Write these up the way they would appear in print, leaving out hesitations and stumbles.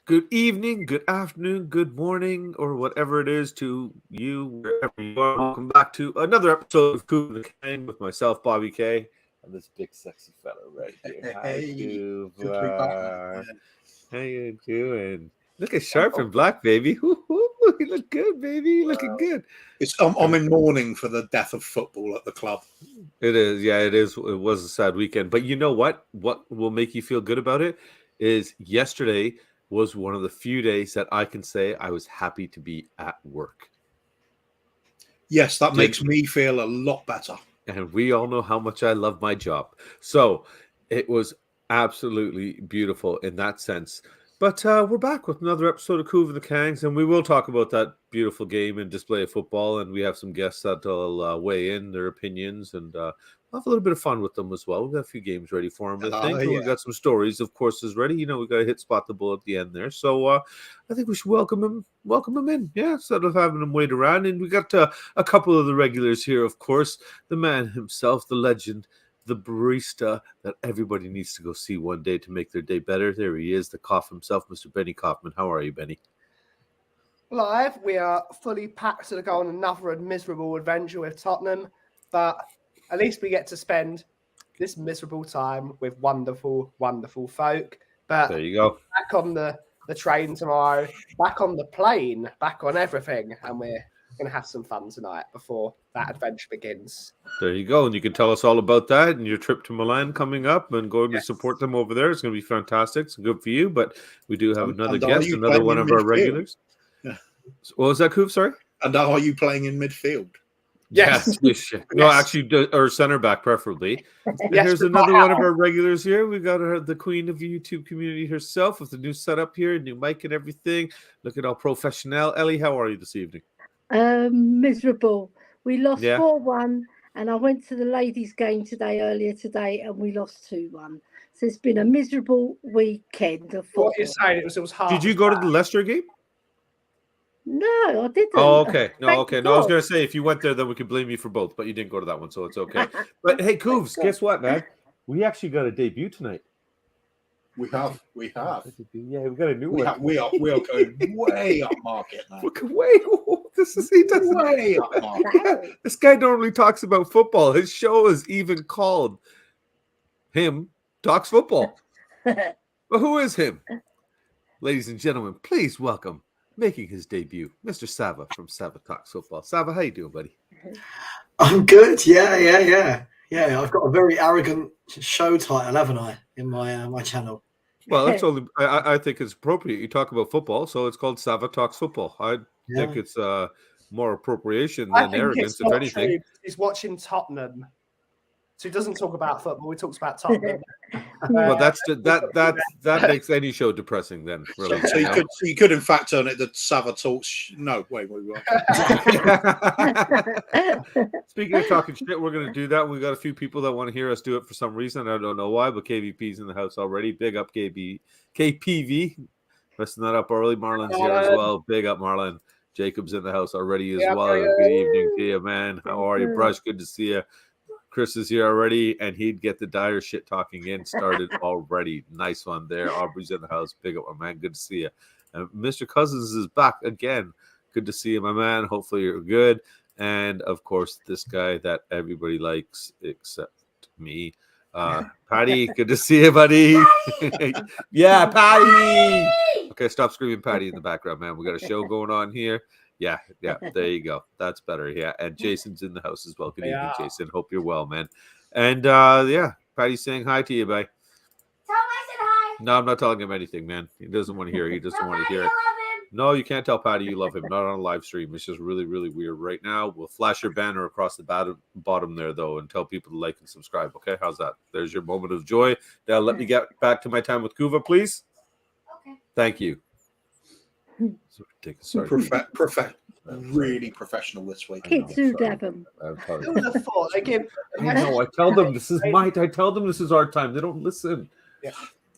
Good evening, good afternoon, good morning, or whatever it is to you, wherever you are. Welcome back to another episode of Kuv and The Kang with myself, Bobby K, and this big sexy fellow right here. Hi, Hey, Kuv. good to be back, man. How you doing? Looking sharp and black, baby. Woo-hoo, you look good, baby. You looking good. I'm in mourning for the death of football at the club. It is, yeah, it is. It was a sad weekend, but you know what? What will make you feel good about it is yesterday was one of the few days that I can say I was happy to be at work. Yes, that makes me feel a lot better. And we all know how much I love my job. So it was absolutely beautiful in that sense. But we're back with another episode of Kuv and The Kangs, and we will talk about that beautiful game and display of football. And we have some guests that will weigh in their opinions, and we'll have a little bit of fun with them as well. We've got a few games ready for them, I think. Yeah. We've got some stories, of course, is ready. You know, we've got to hit spot the bull at the end there. So I think we should welcome him in. Yeah, instead of having him wait around. And we got a couple of the regulars here, of course. The man himself, the legend, the barista that everybody needs to go see one day to make their day better. There he is, the Koff himself, Mr. Benny Kaufman. How are you, Benny? Live, we are fully packed to go on another miserable adventure with Tottenham, but at least we get to spend this miserable time with wonderful, wonderful folk. But there you go. Back on the train tomorrow, back on the plane, back on everything, and we're going to have some fun tonight before that adventure begins. There you go. And you can tell us all about that and your trip to Milan coming up and going to support them over there. It's going to be fantastic. It's good for you. But we do have another guest, another one of our regulars. Yeah. What was that, Kuv? Sorry? And are you playing in midfield? Yes. No, actually, or center back, preferably. Yes, here's another one of our regulars here. We got the queen of the YouTube community herself with the new setup here, new mic and everything. Looking all professional. Ellie, how are you this evening? Miserable. We lost 4-1, and I went to the ladies' game earlier today, and we lost 2-1. So it's been a miserable weekend of football. What you're saying, it was hard. Did you go to the Leicester game? No, I didn't. Oh, okay. No, okay. No, I was going to say, if you went there, then we could blame you for both, but you didn't go to that one, so it's okay. But hey, Koovs, guess what, man? We actually got a debut tonight. We have. Yeah, we got a new one. We are going way up market, man. He doesn't way up market. This guy normally talks about football. His show is even called Him Talks Football. But who is him? Ladies and gentlemen, please welcome, making his debut, Mr. Savva from Savva Talks Football. Savva, how you doing, buddy? I'm good. Yeah. I've got a very arrogant show title, haven't I, in my channel? Well, that's only. I think it's appropriate. You talk about football, so it's called Savva Talks Football. I think it's more appropriation than arrogance, if anything. True. He's watching Tottenham, so he doesn't talk about football. He talks about Tottenham. Well, that makes any show depressing. Then, really. So you could in fact turn it the Savva Talks. No, wait. Speaking of talking shit, we're going to do that. We got a few people that want to hear us do it for some reason. I don't know why, but KVP's in the house already. Big up KPV. Messing that up early. Marlon's here as well. Big up Marlon. Jacob's in the house already as well. Good evening to you, man. How are you, Brush? Good to see you. Chris is here already, and he'd get the dire shit talking in started already. Nice one there. Aubrey's in the house. Big up, my man. Good to see you. Mr. Cousins is back again. Good to see you, my man. Hopefully you're good. And, of course, this guy that everybody likes except me. Patty, good to see you, buddy. Yeah, Patty. Okay, stop screaming Patty in the background, man. We got a show going on here. Yeah, there you go. That's better. Yeah, and Jason's in the house as well. Good evening, Jason. Hope you're well, man. And Patty's saying hi to you, bye. Tell him I said hi. No, I'm not telling him anything, man. He doesn't want to hear it. He doesn't want to hear it. No, you can't tell Patty you love him. Not on a live stream. It's just really, really weird right now. We'll flash your banner across the bottom there, though, and tell people to like and subscribe. Okay, how's that? There's your moment of joy. Now let me get back to my time with Kuva, please. Okay. Thank you. Sorry. Really professional this week. Kids who have them. Who would have thought? I know. I tell them this is I tell them this is our time. They don't listen. Yeah.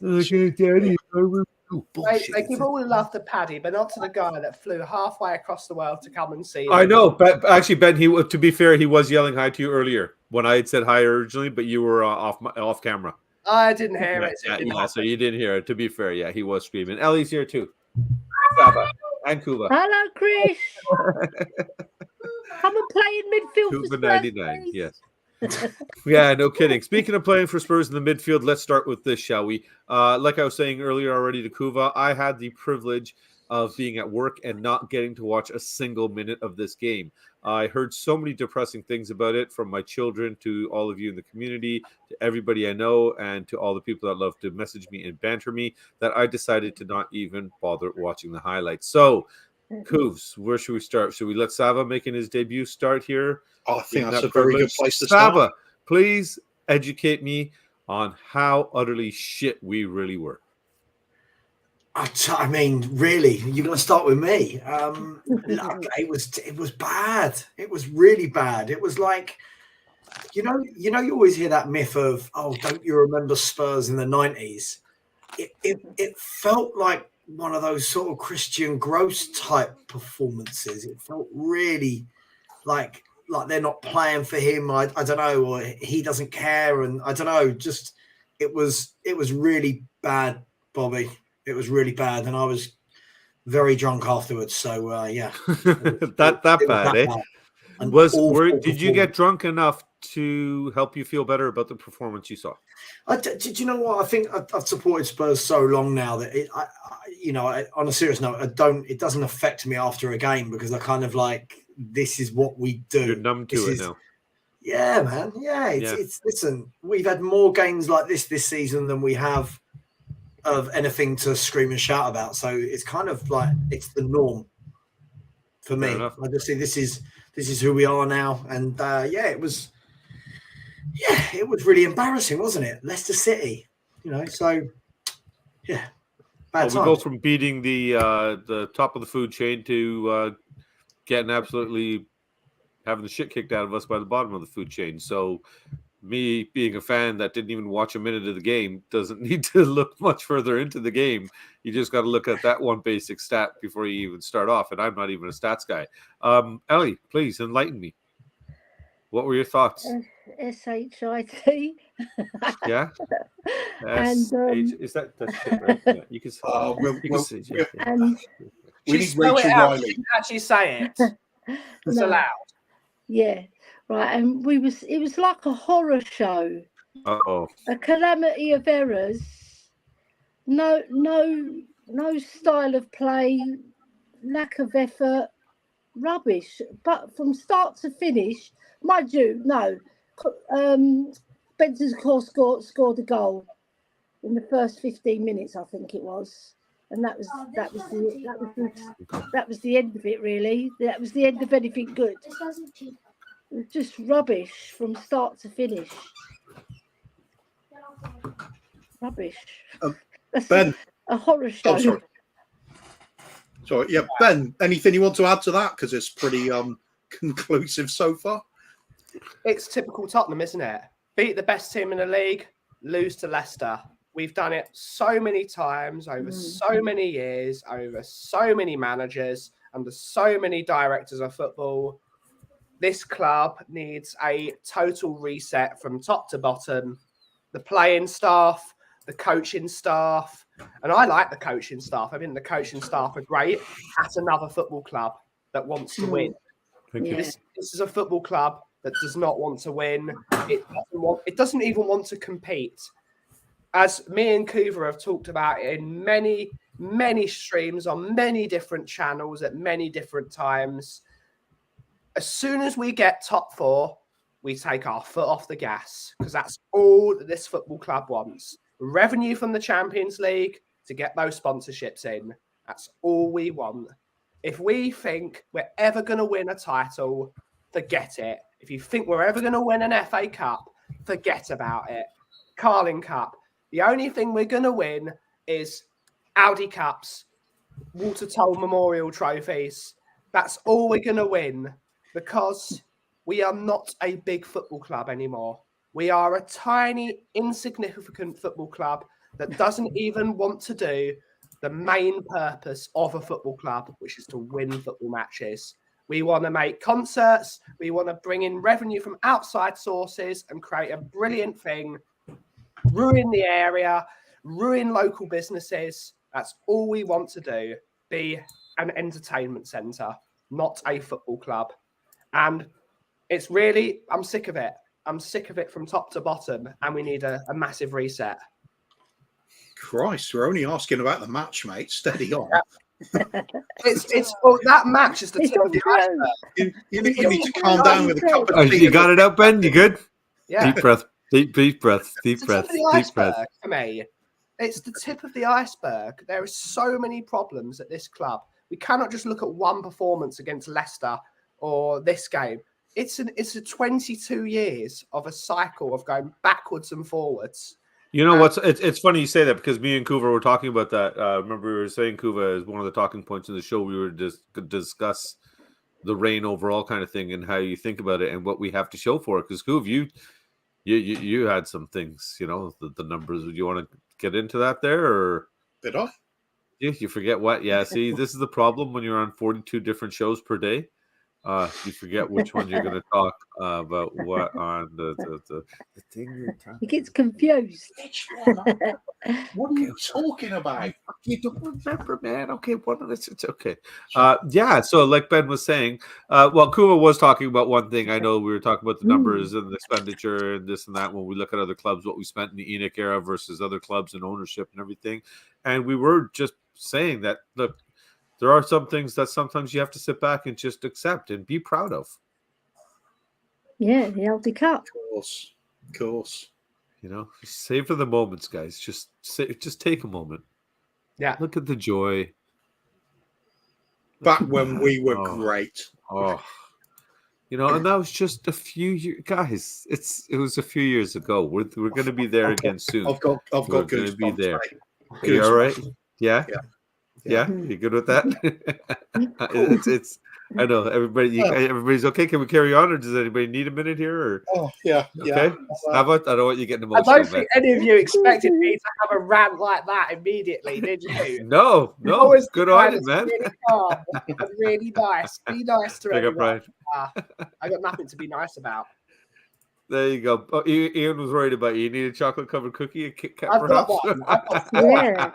Okay, Daddy. They give all the love to Paddy, but not to the guy that flew halfway across the world to come and see him. I know, but actually, Ben. To be fair, he was yelling hi to you earlier when I had said hi originally, but you were off camera. I didn't hear it. Yeah, so you didn't hear it. To be fair, yeah, he was screaming. Ellie's here too. Savva and Kuva. Hello, Chris. Come and play in midfield for Kuva Spurs, 99, please. yes. Yeah, no kidding. Speaking of playing for Spurs in the midfield, let's start with this, shall we? Like I was saying earlier already to Kuva, I had the privilege of being at work and not getting to watch a single minute of this game. I heard so many depressing things about it, from my children to all of you in the community, to everybody I know, and to all the people that love to message me and banter me, that I decided to not even bother watching the highlights. So, Kuvs, where should we start? Should we let Savva making his debut start here? I think that's a Privilege. very good place to Savva, start. please educate me on how utterly shit we really were. I mean, really, you're going to start with me. Look, it was bad. It was really bad. It was like, you always hear that myth of, oh, don't you remember Spurs in the 90s? It felt like one of those sort of Christian Gross type performances. It felt really like they're not playing for him. I don't know, or he doesn't care, and I don't know. Just it was really bad, Bobby. It was really bad, and I was very drunk afterwards. So yeah, that bad, eh? Bad. Did you get drunk enough to help you feel better about the performance you saw? Did you know what? I think I've supported Spurs so long now that on a serious note, it doesn't affect me after a game, because I kind of like, this is what we do. You're numb to it now. Yeah, man. Yeah, it's listen, we've had more games like this season than we have of anything to scream and shout about. So it's kind of like, it's the norm for me. I just see this is who we are now. And it was really embarrassing, wasn't it? Leicester City, so yeah. We go from beating the top of the food chain to getting absolutely having the shit kicked out of us by the bottom of the food chain. So me being a fan that didn't even watch a minute of the game doesn't need to look much further into the game. You just got to look at that one basic stat before you even start off. And I'm not even a stats guy. Ellie, please enlighten me. What were your thoughts? SHIT. Yeah. And is that shit, right? Yeah, you can say. We need spell it Rachel out. Riley. She didn't actually say it. It's allowed. Yeah, right. And it was like a horror show. Uh-oh. A calamity of errors. No style of play, lack of effort, rubbish. But from start to finish, mind you, no. Benson's scored a goal in the first 15 minutes, I think it was. And that was the end of it, really. That was the end of anything good. It was just rubbish from start to finish. Rubbish. Ben, Oh, a horror show. Oh, sorry. Yeah, Ben, anything you want to add to that? Because it's pretty conclusive so far. It's typical Tottenham, isn't it? Beat the best team in the league, lose to Leicester. We've done it so many times over so many years, over so many managers, under so many directors of football. This club needs a total reset from top to bottom. The playing staff, the coaching staff, and I like the coaching staff. I think the coaching staff are great at another football club that wants to win. This is a football club that does not want to win. It doesn't even want to compete. As me and Kuva have talked about in many, many streams on many different channels at many different times, as soon as we get top four, we take our foot off the gas, because that's all that this football club wants. Revenue from the Champions League to get those sponsorships in. That's all we want. If we think we're ever going to win a title, forget it. If you think we're ever going to win an FA Cup, forget about it. Carling Cup. The only thing we're going to win is Audi Cups, Watertoll Memorial trophies. That's all we're going to win, because we are not a big football club anymore. We are a tiny, insignificant football club that doesn't even want to do the main purpose of a football club, which is to win football matches. We want to make concerts. We want to bring in revenue from outside sources and create a brilliant thing. ruin the area, ruin local businesses. That's all we want to do. Be an entertainment centre, not a football club. And it's really, I'm sick of it. I'm sick of it from top to bottom, and we need a massive reset. Christ, we're only asking about the match, mate. Steady on. Well, that match is the It's tip all of the true. iceberg. You need to calm down with a cup of tea. You got it out, Ben? You good? Yeah. Deep breath. Deep breath. Deep It's the breath. tip of the Deep breath. iceberg for me. It's the tip of the iceberg. There are so many problems at this club. We cannot just look at one performance against Leicester or this game. It's a 22 years of a cycle of going backwards and forwards. You know what's it's funny you say that because me and Kuva were talking about that. Remember we were saying Kuva is one of the talking points in the show. We were just discuss the reign overall kind of thing and how you think about it and what we have to show for it. Because Kuv, you had some things, you know, the numbers. Do you want to get into that there or Did I? yeah, you forget what? Yeah, see, this is the problem when you're on 42 different shows per day. You forget which one you're going to talk about. What on the thing you're talking. He gets confused. What are you talking about? You don't remember, man. Okay, one of this. It's okay. Yeah. So, like Ben was saying, well, Kuma was talking about one thing. I know we were talking about the numbers and the expenditure and this and that. When we look at other clubs, what we spent in the Enoch era versus other clubs and ownership and everything, and we were just saying that look. There are some things that sometimes you have to sit back and just accept and be proud of. Yeah, the Aldi Cup. Of course. You know, savor the moments, guys. Just take a moment. Yeah. Look at the joy. Back when we were great. Oh, you know, and that was just a few years, guys. It was a few years ago. We're going to be there again soon. I've got We're gonna goosebumps. be there. Mate. Are you all right? Goosebumps. Yeah. Yeah. You good with that? it's. I know everybody's okay. Can we carry on, or does anybody need a minute here? Or Oh yeah. okay, Savva, I don't want you getting I emotional. don't think any of you expected me to have a rant like that immediately, did you? No, Always good try on to you, man. Really calm and really nice. Be nice to Pick up, everyone. Brian. I got nothing to be nice about. There you go. Oh, Ian was worried about you. You need a chocolate covered cookie, a Kit Kat, I've got perhaps? one. I've got four. Yeah.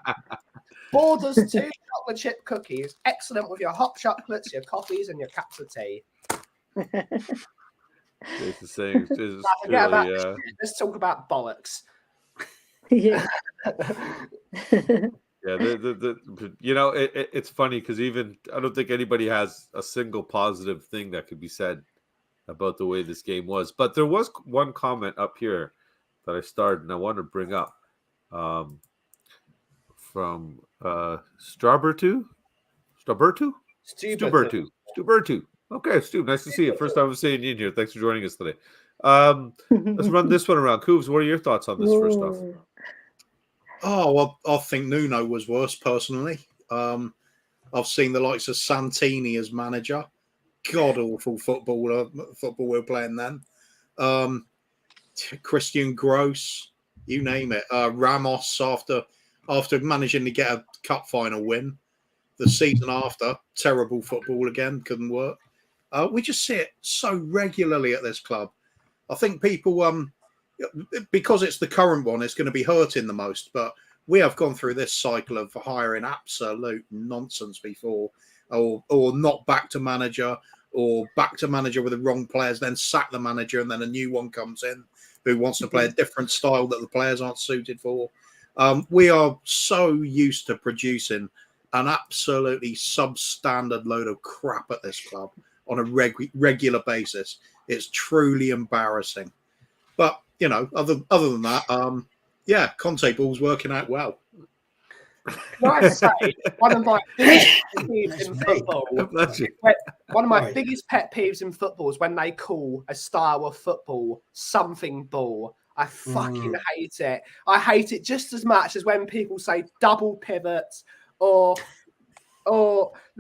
Borders 2 chocolate chip cookies. Excellent with your hot chocolates, your coffees, and your cups of tea. It's the same. It's Forget about really, this shit. Let's talk about bollocks. Yeah. yeah, you know, it's funny because even I don't think anybody has a single positive thing that could be said about the way this game was. But there was one comment up here that I started and I want to bring up from Strawbertu. Okay, Stu, nice to see you. First time I'm seeing you in here. Thanks for joining us today. Let's run this one around. Coobs, what are your thoughts on this first off? Oh, well, I think Nuno was worse personally. I've seen the likes of Santini as manager. God awful football we're playing then. Christian Gross, you name it. Ramos after managing to get a cup final win. The season after, terrible football again, couldn't work. We just see it so regularly at this club. I think people, because it's the current one, it's going to be hurting the most. But we have gone through this cycle of hiring absolute nonsense before, or not back to manager, or back to manager with the wrong players, then sack the manager, and then a new one comes in who wants to play a different style that the players aren't suited for. We are so used to producing an absolutely substandard load of crap at this club on a regular basis. It's truly embarrassing. But, you know, other than that, yeah, Conte ball's working out well. Can I say one of my biggest pet peeves in football? One of my biggest pet peeves in football is when they call a style of football something ball. I fucking hate it. I hate it just as much as when people say double pivots or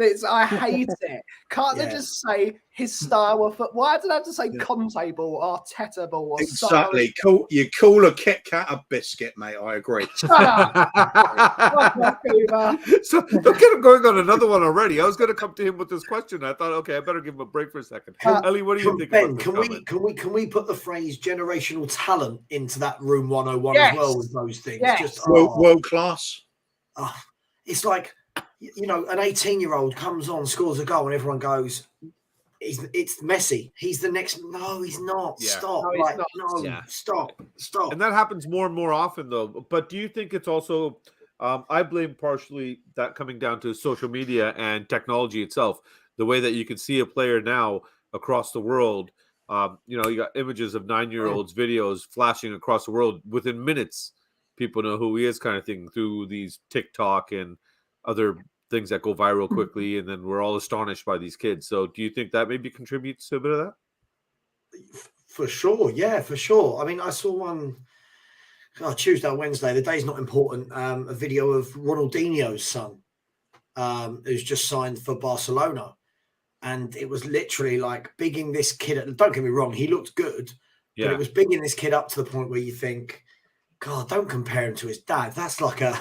I hate it. Can't they just say his style of foot? Why do they have to say Conte ball or Teta ball or Exactly. Cool. You call a Kit Kat a biscuit, mate. I agree. Shut up. Fuck off, Cooper. So don't get him going on another one already. I was going to come to him with this question. I thought, okay, I better give him a break for a second. Ellie, what do you think? Ben, about this can we put the phrase generational talent into that room 101 Yes. as well with those things? Yes. Just World class. it's like, you know, an 18-year-old comes on, scores a goal, and everyone goes, it's Messi. He's the next. No, he's not. Yeah. Stop. No, he's not. No, Yeah. stop. And that happens more and more often, though. But do you think it's also, I blame partially that coming down to social media and technology itself, the way that you can see a player now across the world. You know, you got images of 9-year-olds, videos flashing across the world within minutes. People know who he is, kind of thing, through these TikTok and other things that go viral quickly, and then we're all astonished by these kids. So do you think that maybe contributes to a bit of that? For sure, yeah, for sure. I mean, I saw one Tuesday or Wednesday, the day's not important, a video of Ronaldinho's son, who's just signed for Barcelona. And it was literally like bigging this kid. Don't get me wrong, he looked good, but it was bigging this kid up to the point where you think, God, don't compare him to his dad. That's like a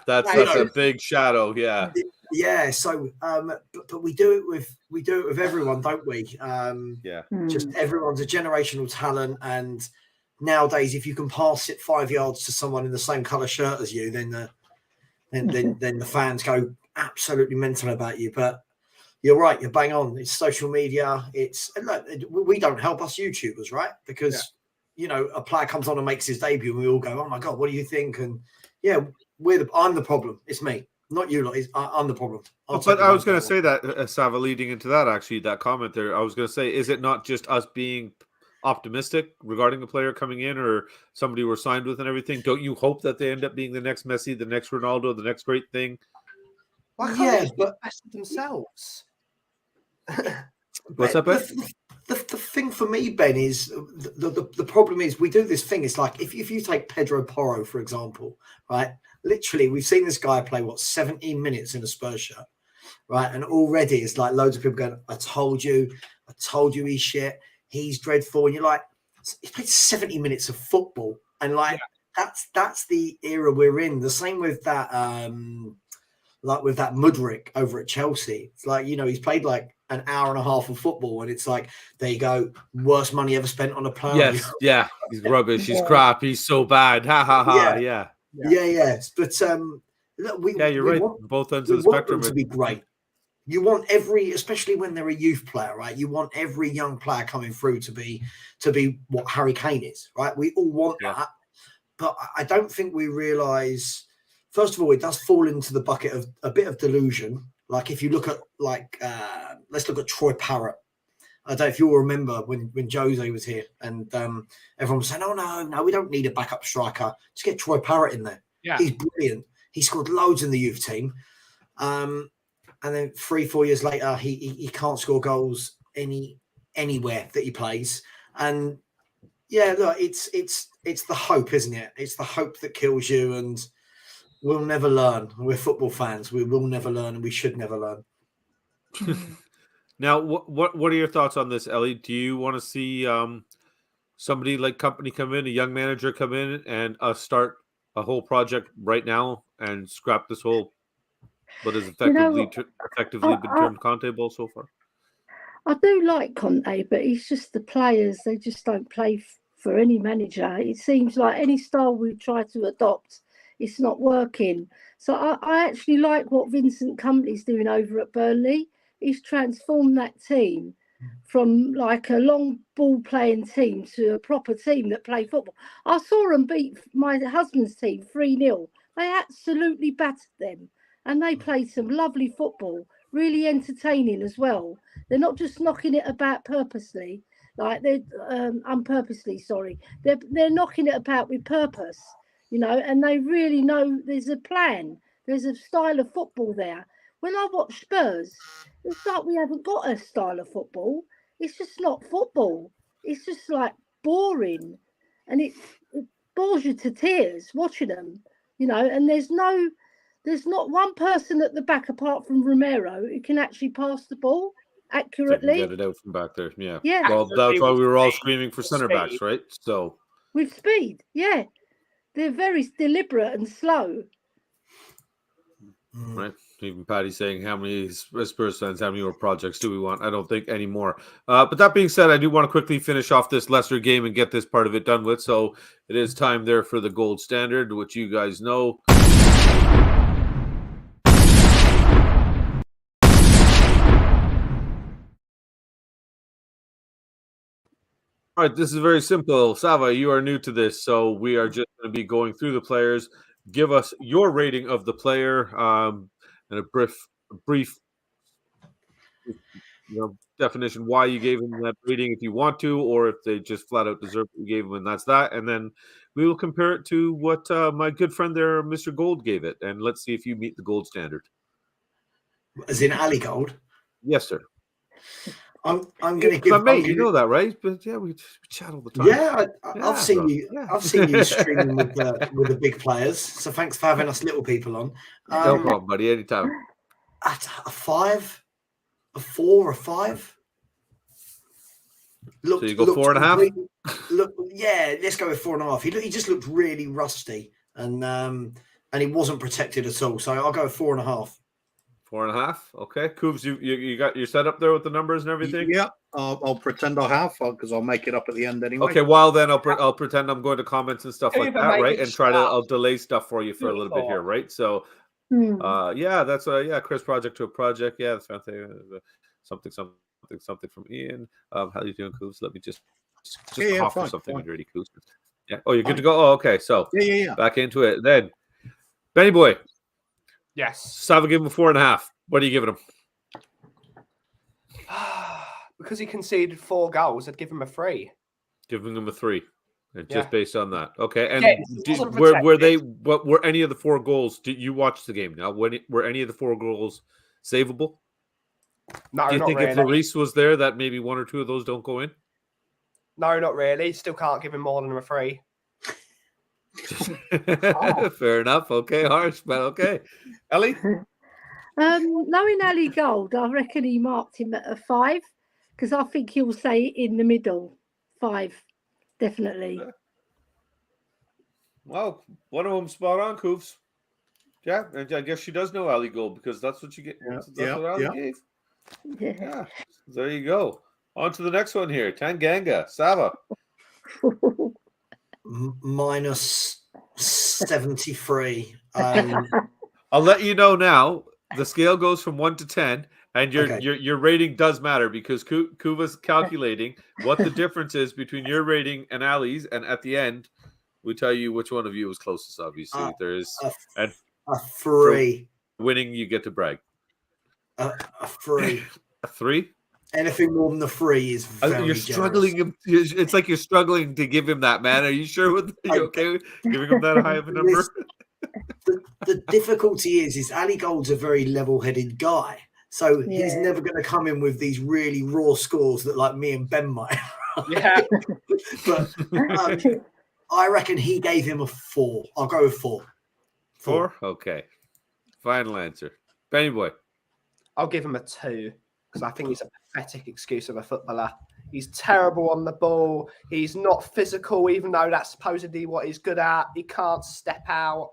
that's a big shadow. Yeah. So, but we do it with everyone, don't we? Just everyone's a generational talent, and nowadays, if you can pass it 5 yards to someone in the same color shirt as you, then the fans go absolutely mental about you. But you're right, you're bang on. It's social media. We don't help us YouTubers, right? Because you know, a player comes on and makes his debut, and we all go, "Oh my God, what do you think?" And I'm the problem. It's me, not you lot. I'm the problem. But I was going to say that, Savva, leading into that, actually, that comment there, I was going to say, is it not just us being optimistic regarding a player coming in or somebody we're signed with and everything? Don't you hope that they end up being the next Messi, the next Ronaldo, the next great thing? Why can't they invest in themselves? What's up, Ben? The thing for me, Ben, is the problem is we do this thing. It's like if you take Pedro Porro, for example, right? Literally, we've seen this guy play 17 minutes in a Spurs shirt, right? And already it's like loads of people going, I told you he's shit, he's dreadful. And you're like, he played 70 minutes of football. And like that's the era we're in. The same with that like with that Mudryk over at Chelsea. It's like, you know, he's played like an hour and a half of football, and it's like, there you go, worst money ever spent on a player. Yes, yeah, he's rubbish, he's crap, he's so bad. Ha ha ha. Yeah. But you're right. Both ends of the spectrum to be great. You want especially when they're a youth player, right? You want every young player coming through to be what Harry Kane is, right? We all want that, but I don't think we realise. First of all, it does fall into the bucket of a bit of delusion. Like if you look at let's look at Troy Parrott. I don't know if you all remember when Jose was here and everyone was saying, oh, no, we don't need a backup striker. Just get Troy Parrott in there. Yeah. He's brilliant. He scored loads in the youth team. And then 3-4 years later, he can't score goals anywhere that he plays. And yeah, look, it's the hope, isn't it? It's the hope that kills you, and we'll never learn. We're football fans. We will never learn, and we should never learn. Now, what are your thoughts on this, Ellie? Do you want to see somebody like Company come in, a young manager come in, and start a whole project right now and scrap this whole what has effectively been termed Conte Ball so far? I do like Conte, but it's just the players. They just don't play for any manager. It seems like any style we try to adopt, it's not working. So I actually like what Vincent Kompany's doing over at Burnley. He's transformed that team from like a long ball playing team to a proper team that play football. I saw them beat my husband's team 3-0. They absolutely battered them, and they played some lovely football, really entertaining as well. They're not just knocking it about purposely, like they're unpurposely. Sorry, they're knocking it about with purpose, you know, and they really know there's a plan. There's a style of football there. When I watch Spurs, it's like we haven't got a style of football. It's just not football. It's just like boring, and it bores you to tears watching them, you know. And there's no there's not one person at the back apart from Romero who can actually pass the ball They can accurately get it out from back there. Yeah. Yeah. Well, that's why we were all Speed. screaming for center backs, right? So with speed. Yeah, they're very deliberate and slow. right. Even Patty saying, how many Spurs fans, how many more projects do we want? I don't think any more. But that being said, I do want to quickly finish off this Leicester game and get this part of it done with. So it is time there for the gold standard, which you guys know. All right, this is very simple. Savva, you are new to this, so we are just going to be going through the players. Give us your rating of the player and a brief definition why you gave him that rating if you want to, or if they just flat out deserve what you gave him, and that's that. And then we will compare it to what my good friend there, Mr. Gold, gave it, and let's see if you meet the gold standard. As in Alley Gold. Yes, sir. I'm going to give. Mate, you know that, right? But yeah, we chat all the time. Yeah, Yeah, I've seen bro. you. Yeah. I've seen you streaming with the big players. So thanks for having us little people on. No problem, buddy. Anytime. At a 5, a 4, a 5. So you go 4.5? Look, yeah, let's go with 4.5. He just looked really rusty, and he wasn't protected at all. So I'll go with 4.5. 4.5. Okay, Koobs, you got your set up there with the numbers and everything. Yeah, I'll pretend I have because I'll make it up at the end anyway. Okay, well then I'll pretend I'm going to comments and stuff like that, right? And I'll delay stuff for you for a little bit here, right? So, yeah, that's Chris project to a project. Yeah, that's something from Ian. How are you doing, Koobs? Let me just cough for something already, Koobs. Yeah. Oh, you're good to go. Oh, okay. So Yeah. Back into it then. Benny boy. Yes. Savva gave him a 4.5. What are you giving him? Because he conceded 4 goals, I'd give him a 3. Giving him a 3. Just based on that. Okay. And Yeah, were any of the 4 goals? Did you watch the game now? Were any of the 4 goals savable? No, do you not think really. if Lloris was there, that maybe 1 or 2 of those don't go in? No, not really. Still can't give him more than a 3. Fair enough. Okay, harsh, but okay. Ellie? Knowing Alley Gold, I reckon he marked him at a 5 because I think he'll say in the middle. 5, definitely. Well, one of them spot on, Koofs. Yeah, and I guess she does know Alley Gold because that's what you get. That's what Alley gave. Yeah. There you go. On to the next one here. Tanganga. Savva. Minus 73. I'll let you know now. The scale goes from 1 to 10, and your rating does matter because Kuva's calculating what the difference is between your rating and Ali's, and at the end, we tell you which one of you was closest. Obviously, there's a 3. Winning, you get to brag. A 3. A 3. Anything more than the 3 is very you're struggling. It's like you're struggling to give him that, man. Are you sure? Are you okay with giving him that high of a number? The difficulty is Alley Gold's a very level-headed guy, so he's never going to come in with these really raw scores that like me and Ben might. Yeah, but I reckon he gave him a 4. I'll go with 4. 4. Okay. Final answer, Benny boy. I'll give him a 2 because I think he's a pathetic excuse of a footballer. He's terrible on the ball. He's not physical, even though that's supposedly what he's good at. He can't step out.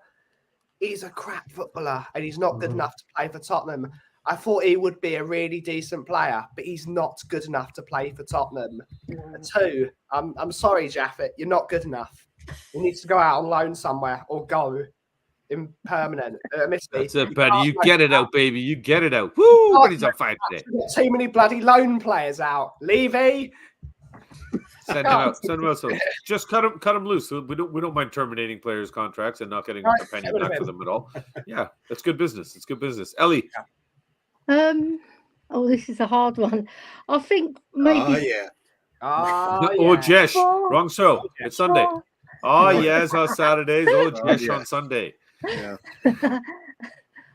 He's a crap footballer, and he's not good enough to play for Tottenham. I thought he would be a really decent player, but he's not good enough to play for Tottenham. A 2. I'm sorry, Jaffet. You're not good enough. He needs to go out on loan somewhere or go in permanent. That's it, buddy. You get it out, baby. You get it out. Woo! But he's on fire today. Too many bloody loan players out. Levy. Send him out. Send him out. So just cut him loose. We don't mind terminating players' contracts and not getting a penny back for them at all. Yeah, that's good business. It's good business. Ellie. Oh, this is a hard one. I think maybe. Oh, Jesh. Wrong show. It's Sunday. Oh, yes, on Saturdays. Oh, Jesh on Sunday. Yeah.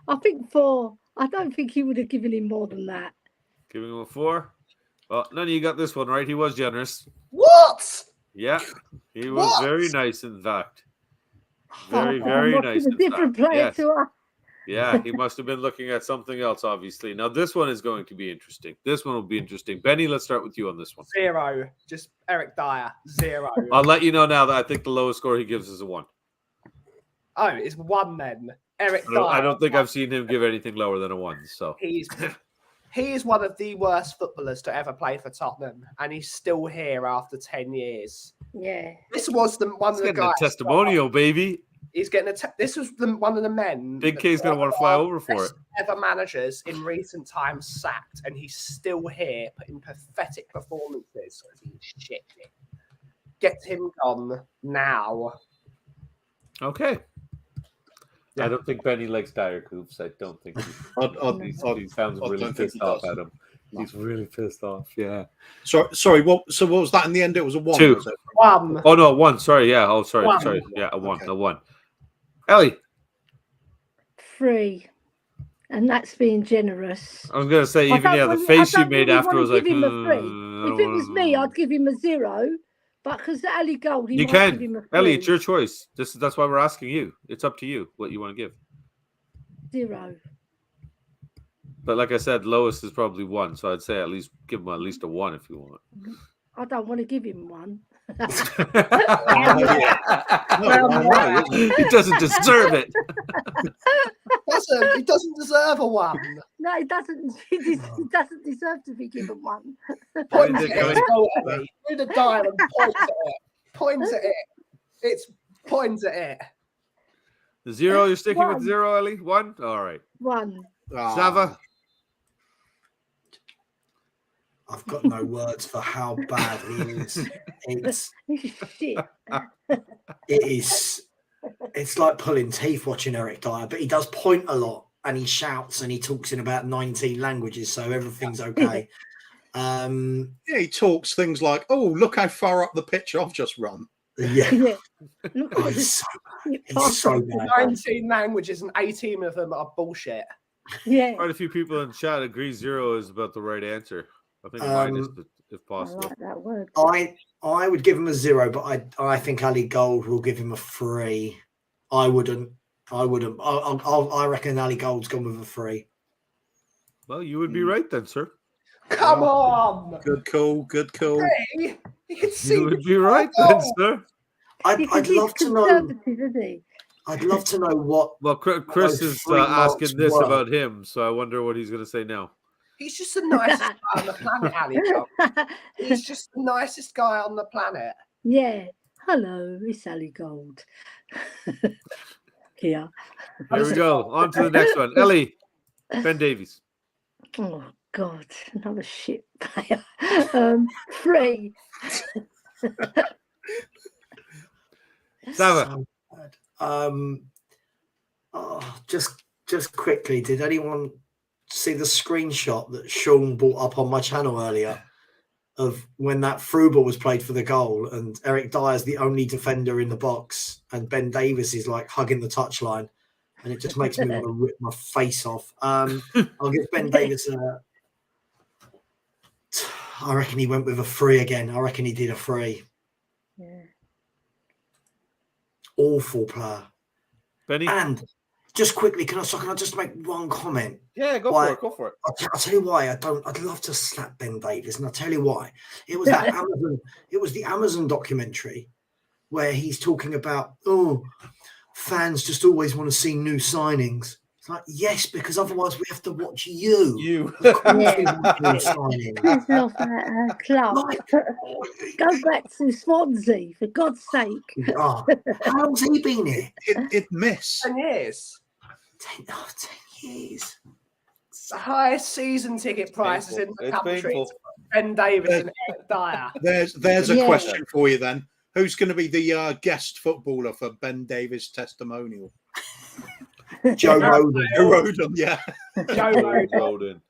I think 4. I don't think he would have given him more than that. Giving him a 4. Well, none of you got this one right. He was generous. What? Yeah, he was very nice, in fact. Very nice. A different player to us. Yeah, he must have been looking at something else, obviously. Now, this one is going to be interesting. This one will be interesting. Benny, let's start with you on this one. 0. Just Eric Dyer. 0. I'll let you know now that I think the lowest score he gives is a 1. Oh, it's 1 then. Eric I Dyer. don't think I've seen him give anything lower than a 1. So He is one of the worst footballers to ever play for Tottenham, and he's still here after 10 years. Yeah. This was one of the getting a guys. testimonial, baby. He's getting this was one of the men. Big K's going to want to fly over for it. best ever managers in recent times sacked, and he's still here putting pathetic performances. Shit. Get him gone now. Okay. Yeah. I don't think Benny likes Dyer Coops. I don't think he sounds really pissed off at him. He's really pissed off. Yeah. Sorry. What was that in the end? It was a 1. 2. Was it? 1. Oh no, 1. Sorry. Yeah. Oh, sorry. 1. Sorry. Yeah, a 1. Okay. A 1. Ellie. 3. And that's being generous. I was gonna say I even don't the really- face I you don't made really after wanna was like. give him a 3. I don't If it was me, wanna- I'd give him a 0. But because Ellie Gold, You might give him can, a 3. Ellie. It's your choice. That's why we're asking you. It's up to you what you want to give. 0. But like I said, lowest is probably 1. So I'd say at least give him at least a 1 if you want. I don't want to give him 1. He doesn't deserve it. He doesn't deserve a 1. No, he doesn't. He doesn't deserve to be given 1. Point did at go it. in. Go, Ellie. Do the dial and point at it. Point at it. It's point at it. The 0, you're sticking with 1. 0, Ellie? 1? All right. 1. Savva? I've got no words for how bad he is. Shit. It is. It's like pulling teeth watching Eric Dyer, but he does point a lot and he shouts and he talks in about 19 languages, so everything's okay. Yeah, he talks things like, "Oh, look how far up the pitch I've just run." Yeah. Yeah. Look Oh, at he's this. so bad. 19 languages and 18 of them are bullshit. Yeah. Quite a few people in chat agree 0 is about the right answer. I think mine is, if I possible. like that word. I would give him a 0, but I think Ali Gold will give him a 3. I wouldn't. I reckon Ali Gold's gone with a 3. Well, you would be right then, sir. Come on. Good call. Hey, you can see You would be right then, sir. I'd love to know. Conservative, isn't he? I'd love to know what. Well, Chris Those is 3 marks asking this were. about him, so I wonder what he's going to say now. he's just the nicest guy on the planet, Ali. He's just the nicest guy on the planet. Yeah. Hello, it's Ali Gold. Here. Here we go. On to the next one. Ellie, Ben Davies. Oh God, another shit player. 3. Savva. So bad. Just quickly, did anyone see the screenshot that Sean brought up on my channel earlier of when that through ball was played for the goal and Eric Dyer's the only defender in the box and Ben Davies is like hugging the touchline, and it just makes me want to rip my face off. I'll give Ben Davies I reckon he went with a 3 again. I reckon he did a 3. Yeah. Awful player. Benny? And just quickly, can I just make one comment? Yeah, go Why- for it. Go for it. I'll tell you why I'd love to slap Ben Davies, and I'll tell you why. It was that the Amazon documentary where he's talking about, fans just always want to see new signings. It's like, yes, because otherwise we have to watch you. Of course we want new signings. Who's lost that club? Go back to Swansea, for God's sake. Oh, how long's he been here? It miss. 10 years. 10 years. It's the highest season ticket prices in the It's country. painful. Ben Davies and Eric Dyer. There's a Yeah. question for you then. Who's going to be the guest footballer for Ben Davies' testimonial? Joe Roden. Joe Roden, yeah. Joe Roden. Roden.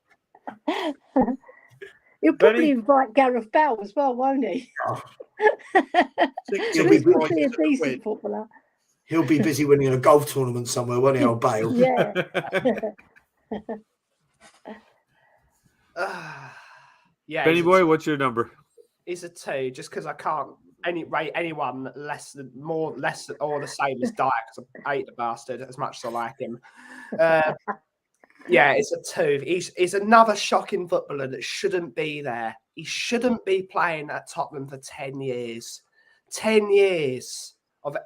He'll Benny? probably invite Gareth Bale as well, won't he? He'll be He's probably a decent footballer. He'll be busy winning a golf tournament somewhere, won't he, old Bale? Yeah. Yeah, Benny boy, what's your number? he's a 2 just because I can't anyone less or the same as Dyer, because I hate the bastard as much as I like him. Yeah, it's a 2. He's another shocking footballer that shouldn't be there. He shouldn't be playing at Tottenham for 10 years. 10 years of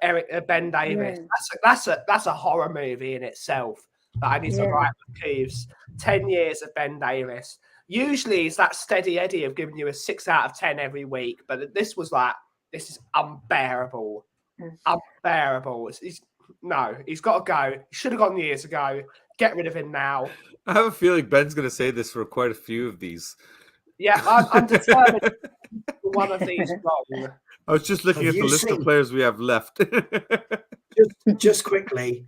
Ben Davies. Yeah. That's a horror movie in itself that I need to write with Cooves. 10 years of Ben Davies. Usually it's that steady Eddie of giving you a 6 out of 10 every week, but this was like, this is unbearable. Unbearable. He's got to go. He should have gone years ago. Get rid of him now. I have a feeling Ben's going to say this for quite a few of these. Yeah, I'm determined to get one of these wrong. I was just looking at the list of players we have left. just quickly,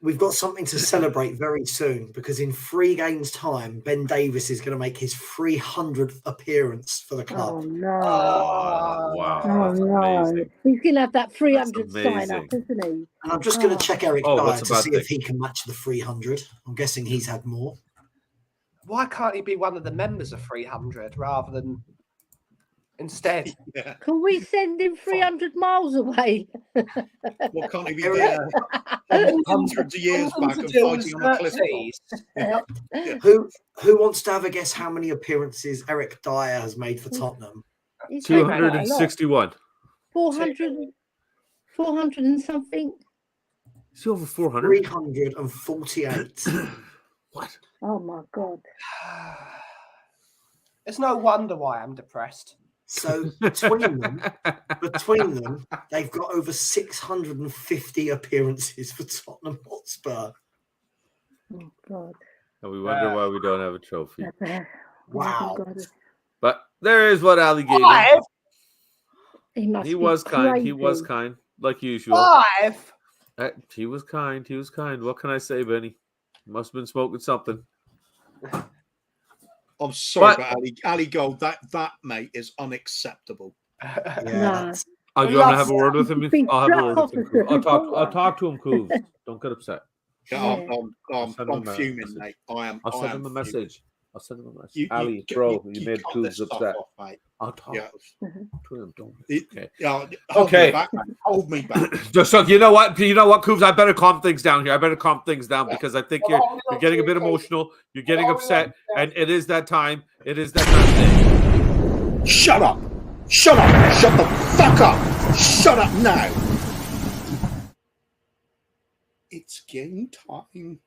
we've got something to celebrate very soon because in 3 games' time, Ben Davies is going to make his 300th appearance for the club. Oh no! Wow! Oh That's no! amazing. He's gonna have that 300 That's sign up, amazing. isn't he? And I'm just going to check Eric Oh, Dyer what's to about see the- if he can match the 300. I'm guessing he's had more. Why can't he be one of the members of 300 rather than instead? Yeah. Can we send him 300 miles away? What can't he be there hundreds of years back and fighting on a cliff top? Xerxes. Who wants to have a guess how many appearances Eric Dyer has made for Tottenham? He's made quite a lot. 261. 400 and something. Is he over 400? 348. What? Oh my god! It's no wonder why I'm depressed. So between them, they've got over 650 appearances for Tottenham Hotspur. Oh god! And we wonder why we don't have a trophy. Wow. But there is what Ali gave him. 5? He must. He be was kind. He was crazy. kind, like usual. 5? He was kind. He was kind. What can I say, Benny? Must have been smoking something. I'm sorry, But- but Ali Gold, that mate is unacceptable. Yeah, Nah. that's- Oh, you want to have a word with him? Big I'll have a word with him. officer. Cooves. I'll talk to him, Cooves. Don't get upset. I'm send him a fuming, message. mate. I'll send him a fuming. message. I'll send him a message. You Ali, cut made this Cooves stuff upset. off, mate. I'll talk Yeah. to him. Don't. Okay. Yeah, Okay. Hold me back. Just so you know what, Cooves, I better calm things down here. I better calm things down because I think you're getting a bit emotional. You're getting upset, and it is that time. It is that time. Shut up! Shut up! Shut the fuck up! Shut up now! It's game time.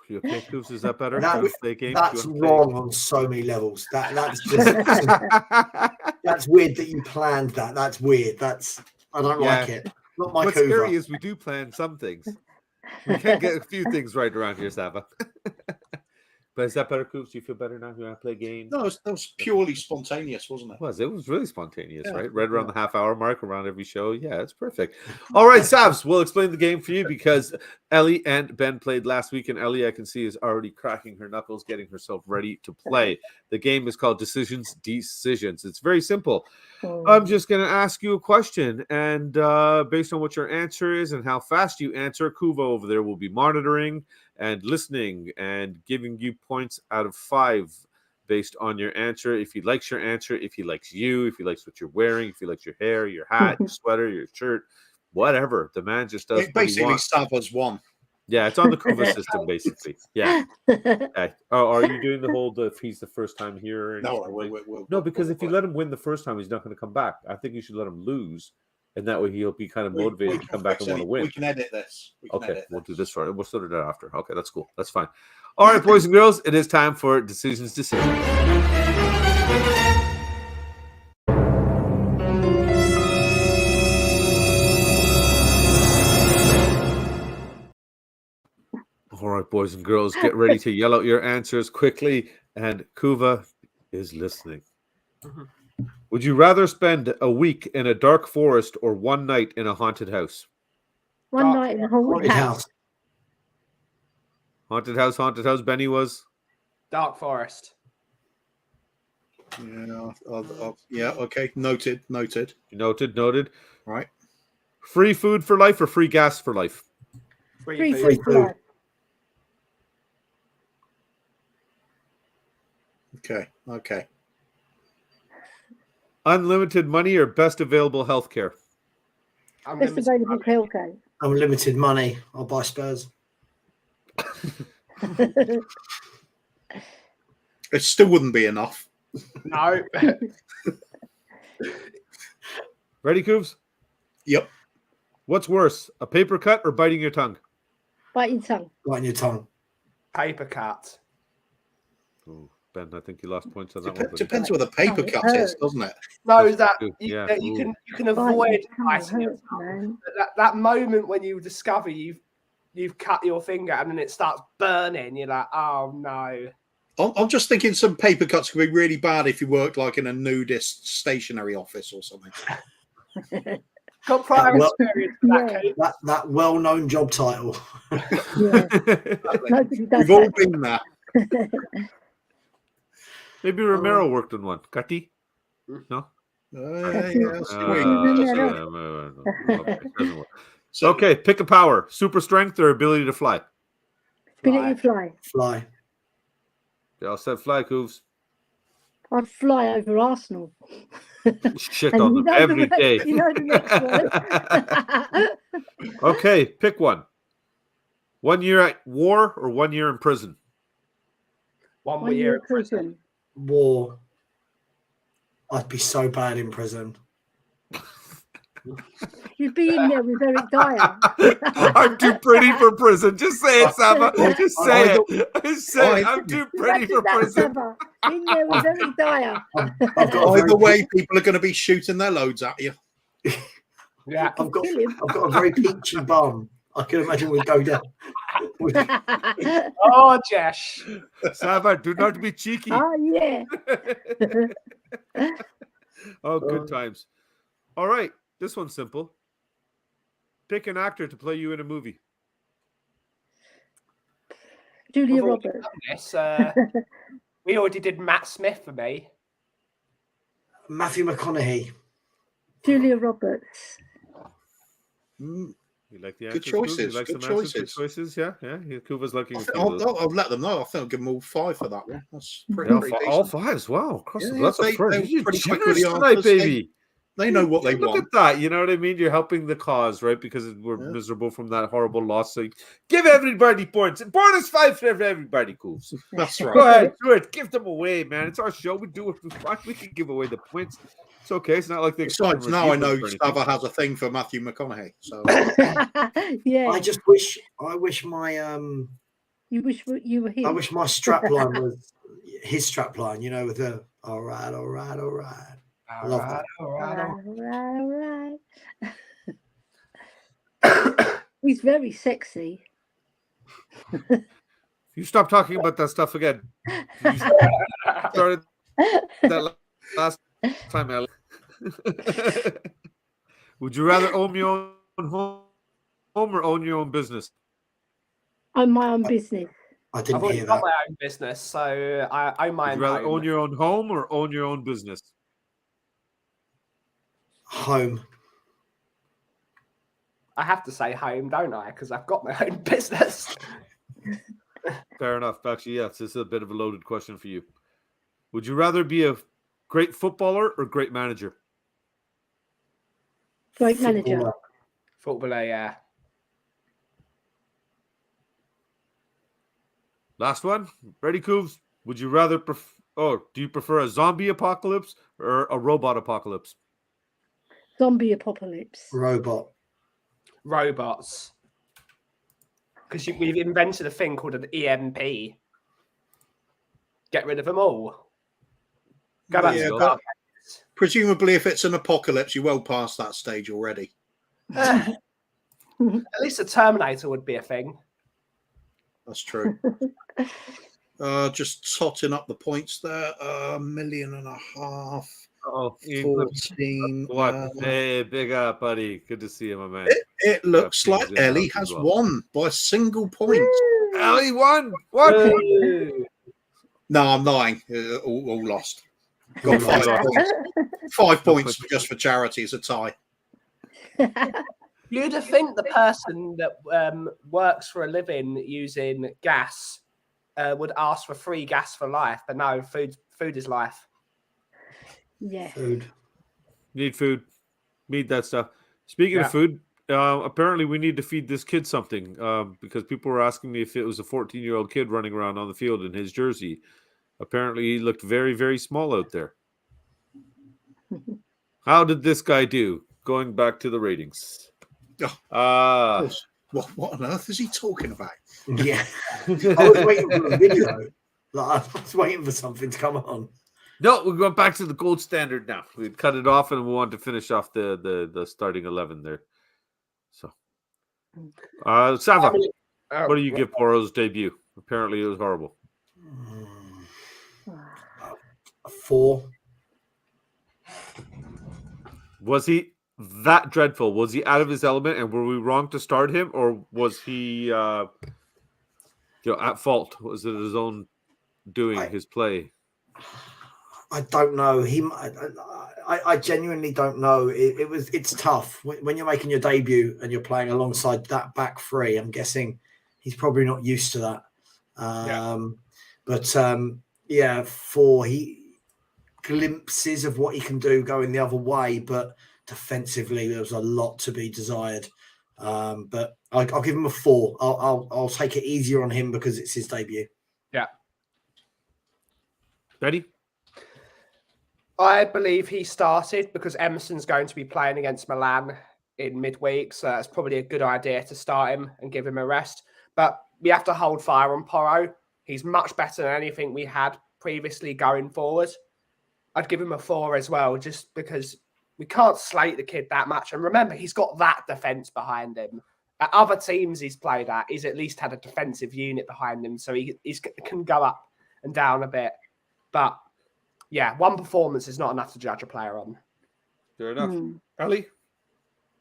You okay, Cooves? Is that better? That- Should we play a game? That's Do you wanna wrong on so many levels. That's just that's weird that you planned that. That's weird. I don't like it. Not my What's Kuva. scary is we do plan some things. We can get a few things right around here, Savva. But is that better, Coops? Do you feel better now? You want to play a game? No, that was purely spontaneous, wasn't it? It was really spontaneous, Yeah. right? Right around the half-hour mark, around every show. Yeah, it's perfect. All right, Savs, we'll explain the game for you because Ellie and Ben played last week, and Ellie, I can see, is already cracking her knuckles, getting herself ready to play. The game is called Decisions. It's very simple. I'm just going to ask you a question, and based on what your answer is and how fast you answer, Kuva over there will be monitoring and listening and giving you points out of 5 based on your answer. If he likes your answer, if he likes you, if he likes what you're wearing, if he likes your hair, your hat, your sweater, your shirt, whatever. The man just does what he Basically, wants. Savva's won. Yeah, it's on the Kuva system, basically. Yeah. Okay. Oh, are you doing the whole if he's the first time here? No, No, because if you let him win the first time, he's not going to come back. I think you should let him lose, and that way he'll be kind of motivated to come back and want to win. We can edit this. Okay, we'll do this for it. We'll sort it out after. Okay, that's cool. That's fine. All right, boys and girls, it is time for Decisions. All right, boys and girls, get ready to yell out your answers quickly. And Kuva is listening. Would you rather spend a week in a dark forest or one night in a haunted house? One night in a haunted house. Haunted house. Benny was? Dark Forest. Yeah, yeah, okay. Noted. Noted. Right. Free food for life or free gas for life? Free Free food. food. Okay. Unlimited money or best available healthcare? Best available healthcare. Unlimited money. I'll buy Spurs. It still wouldn't be enough. No. Ready, Cooves? Yep. What's worse, a paper cut or biting your tongue? Bite your tongue. Right in your tongue. Paper cut. Ooh, Ben, I think you lost points on that one. buddy. Depends where the paper Oh, it cut is, hurts. doesn't it? No, That's that true. you, Yeah, that you ooh. can Bite avoid your tongue biting your hurts, tongue. man. But that moment when you discover you've cut your finger and then it starts burning, you're like, oh no. I'm just thinking some paper cuts could be really bad if you worked like in a nudist stationery office or something. Got prior Well, experience with that, yeah. Kate. That well-known job title. Yeah. Nobody does We've all that. been there. Maybe Romero worked on one. Cutty? No? Yeah, Okay, doesn't work. So, Okay, pick a power. Super strength or ability to fly? Ability to fly. Fly. They all said fly, Cooves. I'd fly over Arsenal. Shit And on you them know every the, day. You know the next one. Okay, pick one. 1 year at war or 1 year in prison? 1 One year year in prison. War. I'd be so bad in prison. You'd be in there with Eric Dyer. I'm too pretty for prison. Just say it, Savva. Just say it. Just say it. I'm too pretty for Imagine that, prison. Savva. In there with Eric Dyer. I've got a very either way, people are going to be shooting their loads at you. Yeah. I've got Kill him. a very peachy bum. I can imagine we'd go down. Oh, Jesh. Savva, do not be cheeky. Oh, yeah. Oh, good times. All right. This one's simple. Pick an actor to play you in a movie. Julia We've already Roberts. done this. We already did Matt Smith for me. Matthew McConaughey. Julia Roberts. Mm, You like the Good answers, Cooves? choices, You like good some answers? Good choices. choices, yeah. Yeah. Kuva's looking at I'll let them know. I think I'll give them all 5 for that one. That's pretty, all, pretty all decent. fives. Wow. Across Yeah, the yeah, that's a they- first. they're You're pretty quick with generous the tonight, answers. baby. They know what they Look want. at that. You know what I mean? You're helping the cause, right? Because we're Yeah. miserable from that horrible loss. So give everybody points. Bonus 5 for everybody, Cooves. That's right. Go ahead, do it. Give them away, man. It's our show. We do it for fun. We can give away the points. It's okay. It's not like they. Besides, now I know Savva has a thing for Matthew McConaughey. So Yeah. I wish my You wish you were him. I wish my strap line was his strap line, you know, with the all right. I love that. All right. Right. He's very sexy. You stop talking about that stuff again. You started that last time, Ellie. Would you rather own your own home or own your own business? Own my own business. I I've didn't already hear got that. my own business, so I own my Would own you rather home. own your own home or own your own business? Home. I have to say home, don't I? Because I've got my own business. Fair enough. Actually, yes, this is a bit of a loaded question for you. Would you rather be a great footballer or great manager? Great manager. Footballer. Footballer, yeah. Last one. Ready, Cooves? Would you rather do you prefer a zombie apocalypse or a robot apocalypse? Zombie apocalypse. Robot. Robots. Because we've invented a thing called an EMP. Get rid of them all. Go back Yeah, to but presumably, if it's an apocalypse, you're well past that stage already. At least a Terminator would be a thing. That's true. Just totting up the points there. 1.5 million. Oh, 14. what? Hey, big up, buddy. Good to see you, my man. It looks Yeah, like things in Ellie house as has well. won by a single point. Ellie won. What? Ooh. No, I'm lying. All lost. Got All 5 lost. points. 5 points just for charity is a tie. You'd have think the person that works for a living using gas would ask for free gas for life, but no, food is life. Yeah. Food. Need food. Need that stuff. Speaking of food, apparently we need to feed this kid something because people were asking me if it was a 14-year-old kid running around on the field in his jersey. Apparently he looked very, very small out there. How did this guy do? Going back to the ratings. What on earth is he talking about? Yeah. I was waiting for a video. I was waiting for something to come on. No, we're going back to the gold standard now. We cut it off and we wanted to finish off the starting 11 there. So, Savva, what do you give Poro's debut? Apparently it was horrible. 4. Was he that dreadful? Was he out of his element, and were we wrong to start him, or was he, at fault? Was it his own doing, his play? I don't know. I genuinely don't know. It's tough when you're making your debut and you're playing alongside that back three. I'm guessing he's probably not used to that. But 4. He glimpses of what he can do going the other way, but defensively there was a lot to be desired. But I'll give him a 4. I'll take it easier on him because it's his debut. Yeah. Ready? I believe he started because Emerson's going to be playing against Milan in midweek, so it's probably a good idea to start him and give him a rest. But we have to hold fire on Porro. He's much better than anything we had previously going forward. I'd give him a 4 as well, just because we can't slate the kid that much. And remember, he's got that defence behind him. At other teams he's played at, he's at least had a defensive unit behind him, so he can go up and down a bit. But yeah, one performance is not enough to judge a player on. Fair enough. Elly?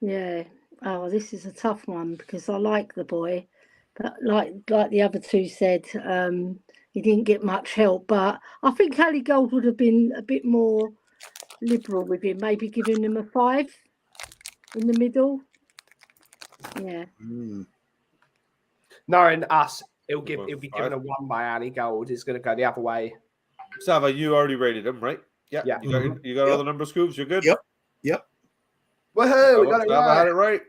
Yeah. Oh, this is a tough one because I like the boy, but like the other two said, he didn't get much help. But I think Ali Gold would have been a bit more liberal with him, maybe giving him a 5 in the middle. Yeah. Knowing us, he'll be given a 1 by Ali Gold. He's going to go the other way. Savva, you already rated him, right? Yeah. You got all the number scoops? You're good? Yep. Woohoo! We got it Savva right. had it right.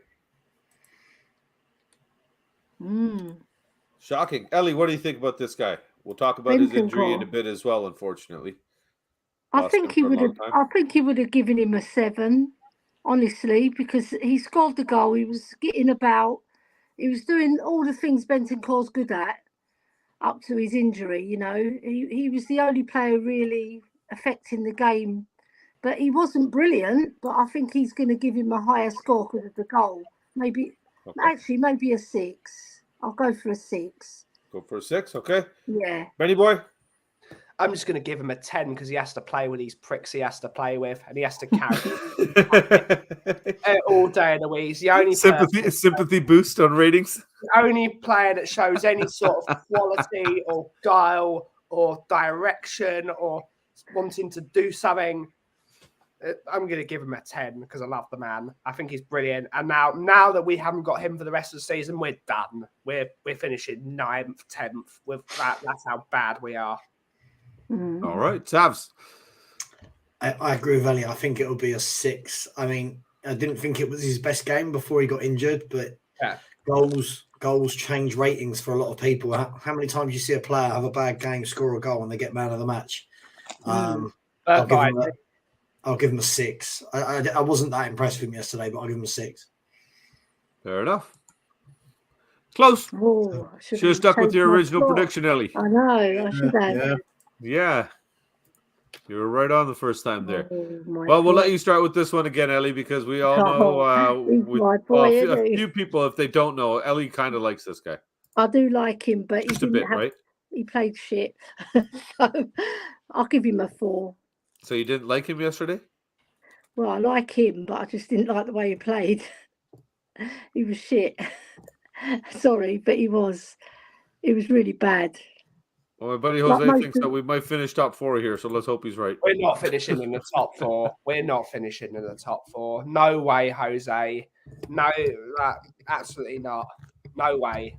Shocking. Elly, what do you think about this guy? We'll talk about his injury in a bit as well, unfortunately. I think he would have given him a 7, honestly, because he scored the goal. He was getting about. He was doing all the things Bentancur's good at up to his injury. You know, he was the only player really affecting the game, but he wasn't brilliant. But I think he's going to give him a higher score because of the goal. Maybe a 6. I'll go for a 6. Go for a 6, okay? Yeah. Benny boy? I'm just going to give him a 10 because he has to play with these pricks he has to play with, and he has to carry all day of the week. He's the only sympathy boost on ratings. The only player that shows any sort of quality or guile or direction or wanting to do something. I'm going to give him a 10 because I love the man. I think he's brilliant. And now that we haven't got him for the rest of the season, we're done. We're finishing 9th, 10th. With that. That's how bad we are. All right, Savs. I agree with Elly. I think it'll be a 6. I mean, I didn't think it was his best game before he got injured, but goals change ratings for a lot of people. How many times you see a player have a bad game, score a goal, and they get man of the match? I'll give him a 6. I wasn't that impressed with him yesterday, but I'll give him a 6. Fair enough. Close. Oh, should have stuck with your original prediction, Elly. I know. I should have. Yeah. You were right on the first time there. Well, we'll let you start with this one again, Elly, because we all know a few people, if they don't know, Elly kind of likes this guy. I do like him, but just a bit, right? He played shit. So I'll give him a 4. So you didn't like him yesterday? Well, I like him, but I just didn't like the way he played. He was shit. Sorry, but he was really bad. Well, my buddy Jose thinks that we might finish top 4 here, so let's hope he's right. We're not finishing in the top 4. We're not finishing in the top 4. No way, Jose. No, absolutely not. No way.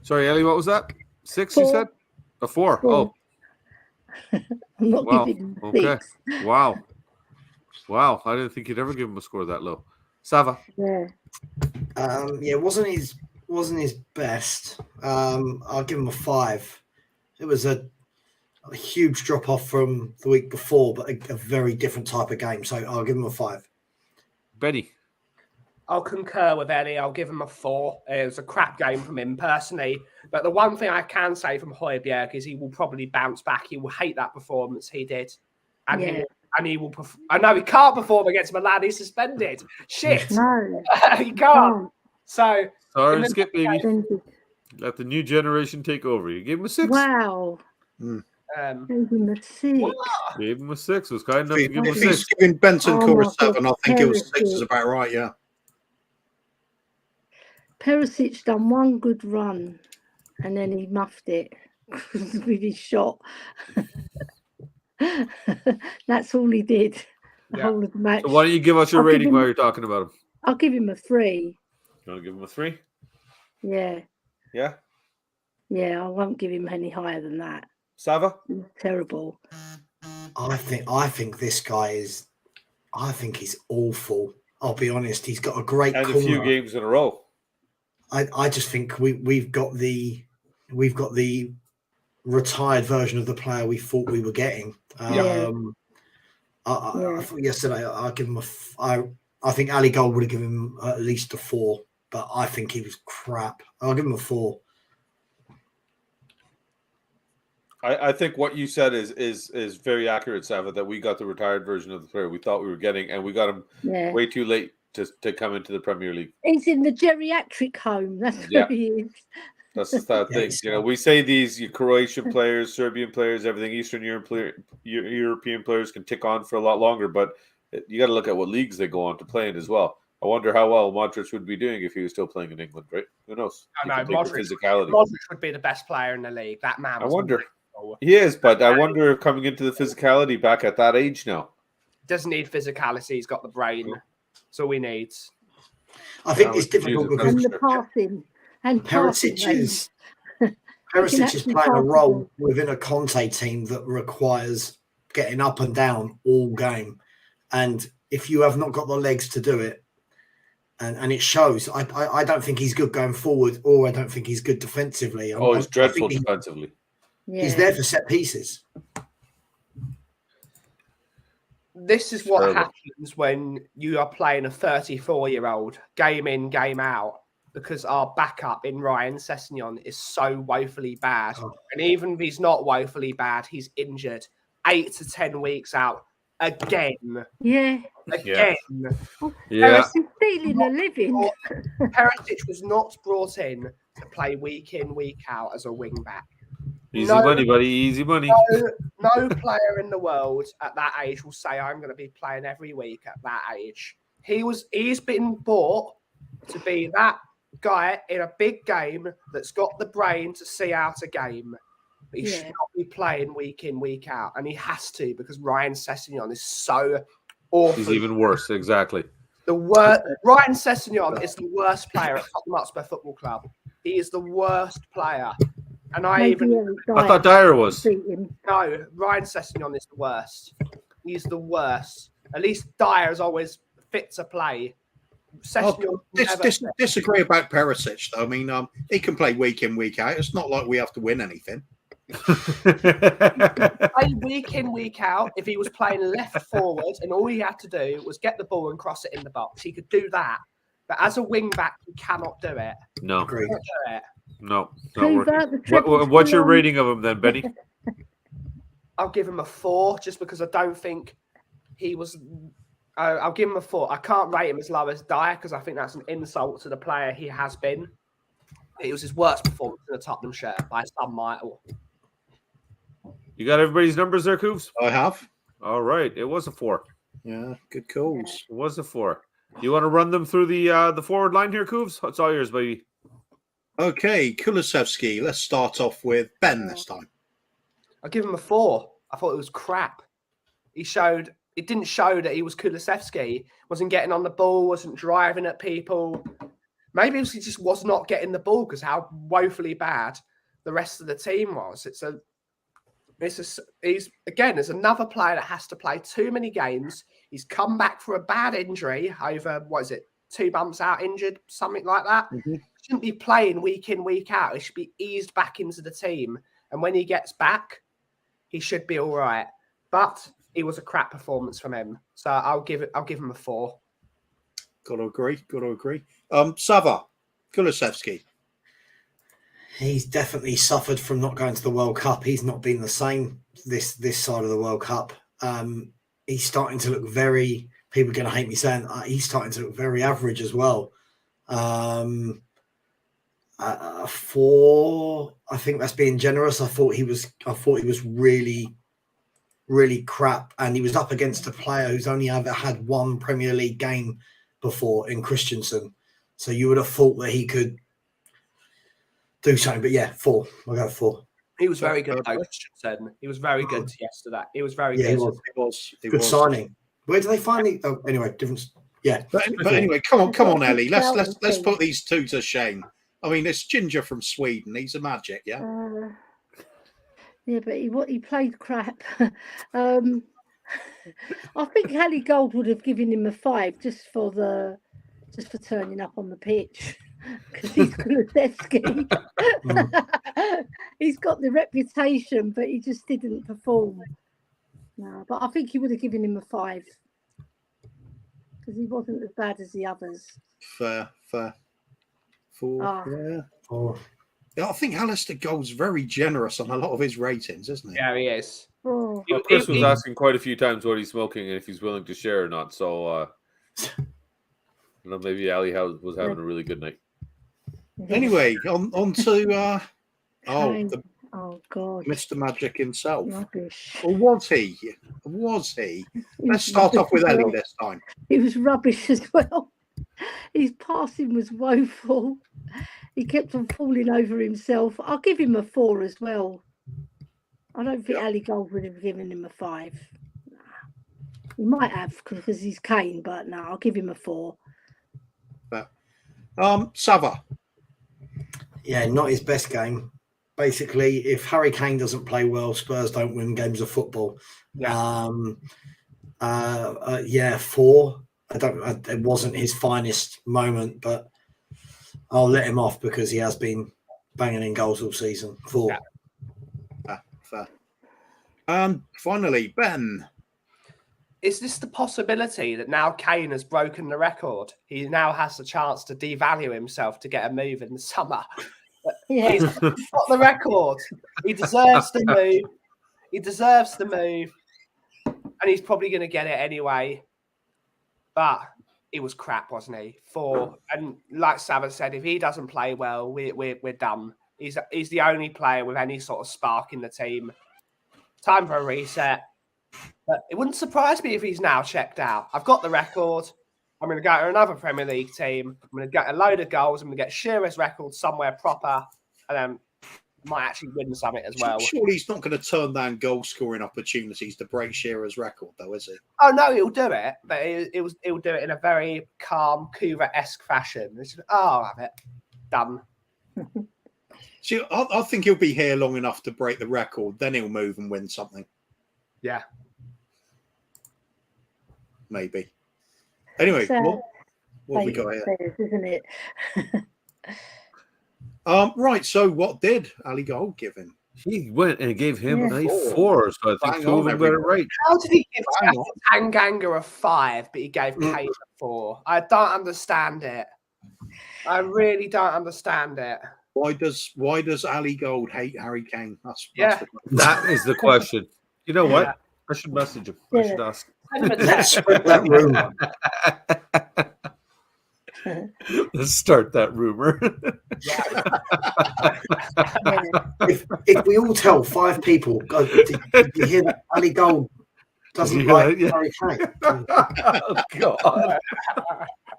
Sorry, Elly, what was that? 6, you said? A 4. 4. Oh. I'm not giving him a 6. Wow. Wow, I didn't think you'd ever give him a score that low. Savva. Yeah. Yeah, wasn't his best. I'll give him a 5. It was a huge drop off from the week before, but a very different type of game. So I'll give him a 5. Benny. I'll concur with Ellie. I'll give him a 4. It was a crap game from him personally. But the one thing I can say from Højbjerg is he will probably bounce back. He will hate that performance he did. And he will. I know he can't perform against Milan. He's suspended. Shit. No. He can't. So. Sorry, Skip, baby. Let the new generation take over. You gave him a 6. Wow. Um, Gave him a 6. Gave him a 6. Was kind enough to give him a If he's 6. giving Benton Oh Core my 7, I God, think it was 6 is Perisic. about right. Yeah. Perisic done one good run and then he muffed it with his shot. That's all he did the Yeah. whole of the match. So why don't you give us your I'll give rating him- while you're talking about him? I'll give him a 3. You want to give him a 3? Yeah. Yeah. Yeah, I won't give him any higher than that. Savva? Terrible. I think this guy is. I think he's awful. I'll be honest. He's got a great And a corner. few games in a row. I just think we've got the retired version of the player we thought we were getting. Yeah. I thought yesterday I'll give him I think Ali Gold would have given him at least a 4, but I think he was crap. I'll give him a 4. I think what you said is very accurate, Savva, that we got the retired version of the player we thought we were getting, and we got him Yeah. way too late to come into the Premier League. He's in the geriatric home. That's Yeah. where he is. That's the sad Yeah, thing. he's- You know, we say these Croatian players, Serbian players, everything, Eastern European players can tick on for a lot longer, but you got to look at what leagues they go on to play in as well. I wonder how well Modric would be doing if he was still playing in England, right? Who knows? I He know, can take the Modric physicality. would be the best player in the league. That man. I Was wonder. unbelievable. He is, but I wonder if coming into the physicality back at that age now. Doesn't need physicality. He's got the brain. That's all he needs. I think That it's was difficult music. because And the passing. And passing Perisic range. is actually playing a pass the role ball. within a Conte team that requires getting up and down all game. And if you have not got the legs to do it, and it shows, I don't think he's good going forward, or I don't think he's good defensively. Oh, he's I dreadful think defensively. he's Yeah. there for set pieces. This is what Terrible. happens when you are playing a 34-year-old game in, game out, because our backup in Ryan Sessegnon is so woefully bad. Oh. And even if he's not woefully bad, he's injured 8 to 10 weeks out again. Yeah. Again. Yeah. He's stealing a living. Perisic was not brought in to play week in, week out as a wing back. Easy No. money, buddy. Easy money. No player in the world at that age will say, I'm going to be playing every week at that age. He's been bought to be that guy in a big game that's got the brain to see out a game. But he should not be playing week in, week out. And he has to, because Ryan Sessegnon is so awful. He's even worse. Exactly. The worst. Ryan Sessegnon is the worst player at Tottenham Hotspur Football Club. He is the worst player. And I thought Dyer was. No, Ryan Sessegnon is the worst. He's the worst. At least Dyer is always fit to play. Sessegnon Disagree about Perisic, though. I mean, he can play week in, week out. It's not like we have to win anything. play week in, week out. If he was playing left forward and all he had to do was get the ball and cross it in the box, he could do that. But as a wing back, he cannot do it. No. Agreed. He cannot do it. No. Not Prove working. out the triple What's your slam. rating of him then, Benny? I'll give him a 4 just because I don't think he was. I'll give him a 4. I can't rate him as low as Dyer because I think that's an insult to the player he has been. It was his worst performance in a Tottenham shirt by some mile. You got everybody's numbers there, Coops? I have. All right. It was a 4. Yeah, good calls. It was a 4. You want to run them through the forward line here, Coops? It's all yours, baby. Okay, Kulusevski. Let's start off with Ben this time. I'll give him a 4. I thought it was crap. It didn't show that he was Kulusevski. Wasn't getting on the ball, wasn't driving at people. Maybe he just was not getting the ball because how woefully bad the rest of the team was. He's again, there's another player that has to play too many games. He's come back for a bad injury over, 2 months out injured, something like that. Mhm. Shouldn't be playing week in, week out. He should be eased back into the team. And when he gets back, he should be all right. But it was a crap performance from him. So I'll give him a 4. Got to agree. Savva, Kulusevski. He's definitely suffered from not going to the World Cup. He's not been the same this side of the World Cup. He's starting to look very. People are going to hate me saying he's starting to look very average as well. 4. I think that's being generous. I thought he was really, really crap, and he was up against a player who's only ever had 1 Premier League game before in Christensen. So you would have thought that he could do something. But yeah, 4. I'll go 4. He was very good, though, Christensen. He was very good yesterday. He was very good. He was. Good signing. Where do they finally? Oh, anyway, different. Yeah, But anyway, come on, Ellie. Let's put these two to shame. I mean, this Ginger from Sweden, he's a magic, yeah. Yeah, but he played crap. I think Ali Gold would have given him a 5 just for turning up on the pitch, because he's Kulusevski. He's got the reputation, but he just didn't perform. No, but I think he would have given him a 5 because he wasn't as bad as the others. Fair. 4. Yeah. 4. Yeah, I think Alistair Gold's very generous on a lot of his ratings, isn't he? Yeah, he is. Oh. Well, Chris was asking quite a few times what he's smoking and if he's willing to share or not. So, maybe Ali was having a really good night. Anyway, on to Oh God, Mr. Magic himself. rubbish. Or was he? Let's start off with Ellie this time. He was rubbish as well. His passing was woeful. He kept on falling over himself. I'll give him a 4 as well. I don't think Ali Gold would have given him a 5. Nah. He might have because he's Kane, but no, I'll give him a 4. Savva. Yeah, not his best game. Basically, if Harry Kane doesn't play well, Spurs don't win games of football. Yeah. 4. It wasn't his finest moment, but I'll let him off because he has been banging in goals all season. 4. Yeah. Fair. And finally, Ben. Is this the possibility that now Kane has broken the record? He now has the chance to devalue himself to get a move in the summer. Yeah. He's got the record. He deserves the move. And he's probably going to get it anyway. But it was crap, wasn't he? 4. And like Savva said, if he doesn't play well, we're done. He's the only player with any sort of spark in the team. Time for a reset. But it wouldn't surprise me if he's now checked out. I've got the record. I'm going to go to another Premier League team. I'm going to get a load of goals. I'm going to get Shearer's record somewhere proper. And then might actually win something as well. Surely he's not going to turn down goal scoring opportunities to break Shearer's record, though, is he? Oh, no, he'll do it. But he'll do it in a very calm, Kuva-esque fashion. I'll have it. Done. See, I think he'll be here long enough to break the record. Then he'll move and win something. Yeah. Maybe. Anyway, what have we got here? Spurs, isn't it? Right, so what did Ali Gold give him? He went and gave him Yeah. a 4, so I think Bang 2 of on, them got it right. How did he give Hang on. Tanganga a 5, but he gave Kane a 4? I don't understand it. I really don't understand it. Why does Ali Gold hate Harry Kane? That's Yeah. the question. That is the question. You know what? Yeah. I should message him. I should ask. Send him a Let's text. spread that rumor. Let's start that rumor. If we all tell 5 people, God, did you hear that? Ali Gold doesn't Yeah, like yeah. Harry Kane. Oh, God.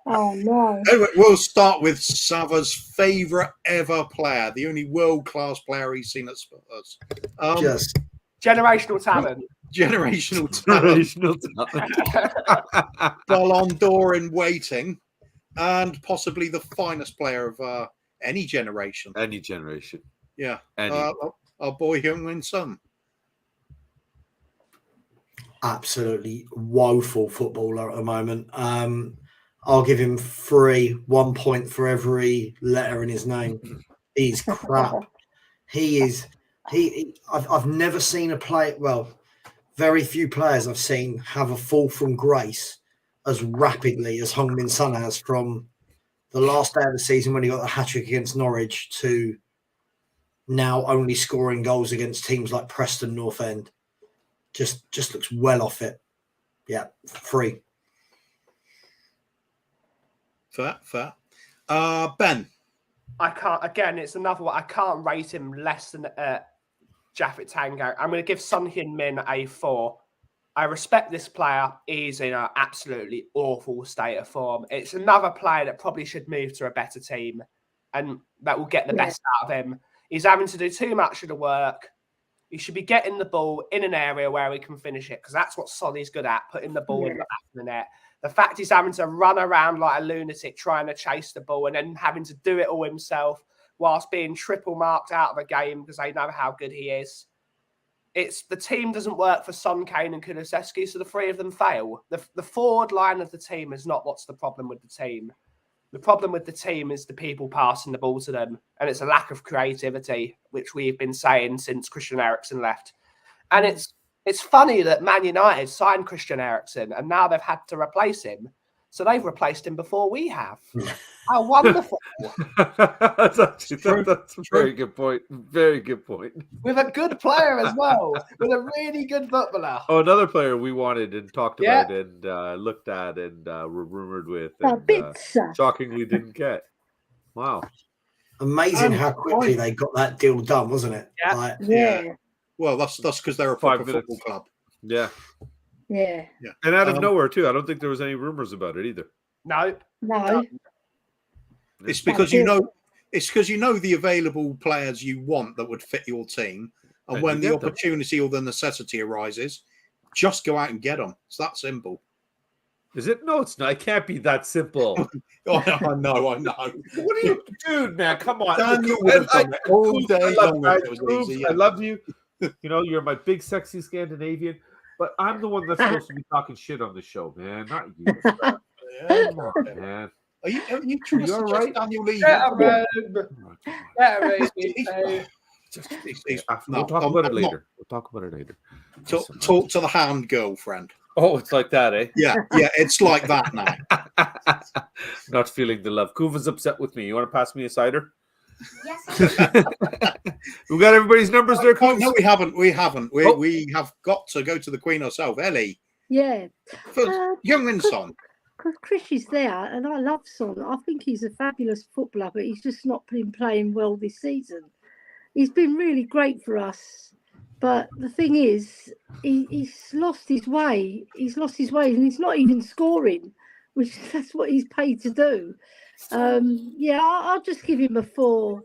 Oh no. Anyway, we'll start with Savva's favourite ever player, the only world-class player he's seen at Spurs. Just Generational talent. Generational talent, Generational talent. Ballon d'Or in waiting, and possibly the finest player of any generation. Any generation. Yeah. Any. Our boy Heung-min Son. absolutely woeful footballer at the moment. I'll give him 1 point for every letter in his name. He's crap. He is. I've never seen a play. Well, very few players I've seen have a fall from grace as rapidly as Heung-min Son has from the last day of the season when he got the hat-trick against Norwich to now only scoring goals against teams like Preston North End. Just looks well off it. Yeah, 3. Fair. Ben. I can't. Again, it's another one. I can't rate him less than Japhet Tango. I'm going to give Son Heung-min a 4. I respect this player. He's in an absolutely awful state of form. It's another player that probably should move to a better team and that will get the best out of him. He's having to do too much of the work. He should be getting the ball in an area where he can finish it because that's what Sonny's good at, putting the ball in the back of the net. The fact he's having to run around like a lunatic trying to chase the ball and then having to do it all himself whilst being triple marked out of a game because they know how good he is. It's the team doesn't work for Son, Kane and Kulusevski, so the 3 of them fail. The forward line of the team is not what's the problem with the team. The problem with the team is the people passing the ball to them, and it's a lack of creativity, which we've been saying since Christian Eriksen left. And it's funny that Man United signed Christian Eriksen, and now they've had to replace him. So they've replaced him before we have. How wonderful. That's a very good point. Very good point. With a good player as well. With a really good footballer. Oh, another player we wanted and talked about and looked at and were rumored with and shockingly didn't get. Wow. Amazing how quickly they got that deal done, wasn't it? Yeah. Yeah. Well, that's because they're a proper 5 minutes. football club. Yeah. Yeah. And out of nowhere, too. I don't think there was any rumors about it either. No. It's because you know the available players you want that would fit your team, and when the opportunity or the necessity arises, just go out and get them. It's that simple. Is it? No, it's not. It can't be that simple. I know. What are you, dude, man? Come on. Daniel would have done it all day long if it was easy. I love you. You know, you're my big, sexy Scandinavian, but I'm the one that's supposed to be talking shit on the show, man, not you. Come on, man. Are you trying to suggest Daniel leaving? We'll talk about it later. Talk to the hand, girlfriend. Oh, it's like that, eh? Yeah, it's like that now. Not feeling the love. Kuva's upset with me. You want to pass me a cider? Yes. We got everybody's numbers there, Kuva? No, we haven't. We have got to go to the Queen herself, Ellie. Yeah. Heung-min Son. Because Chris is there, and I love Son. I think he's a fabulous footballer, but he's just not been playing well this season. He's been really great for us, but the thing is, he's lost his way. He's lost his way, and he's not even scoring, which that's what he's paid to do. I'll just give him a 4.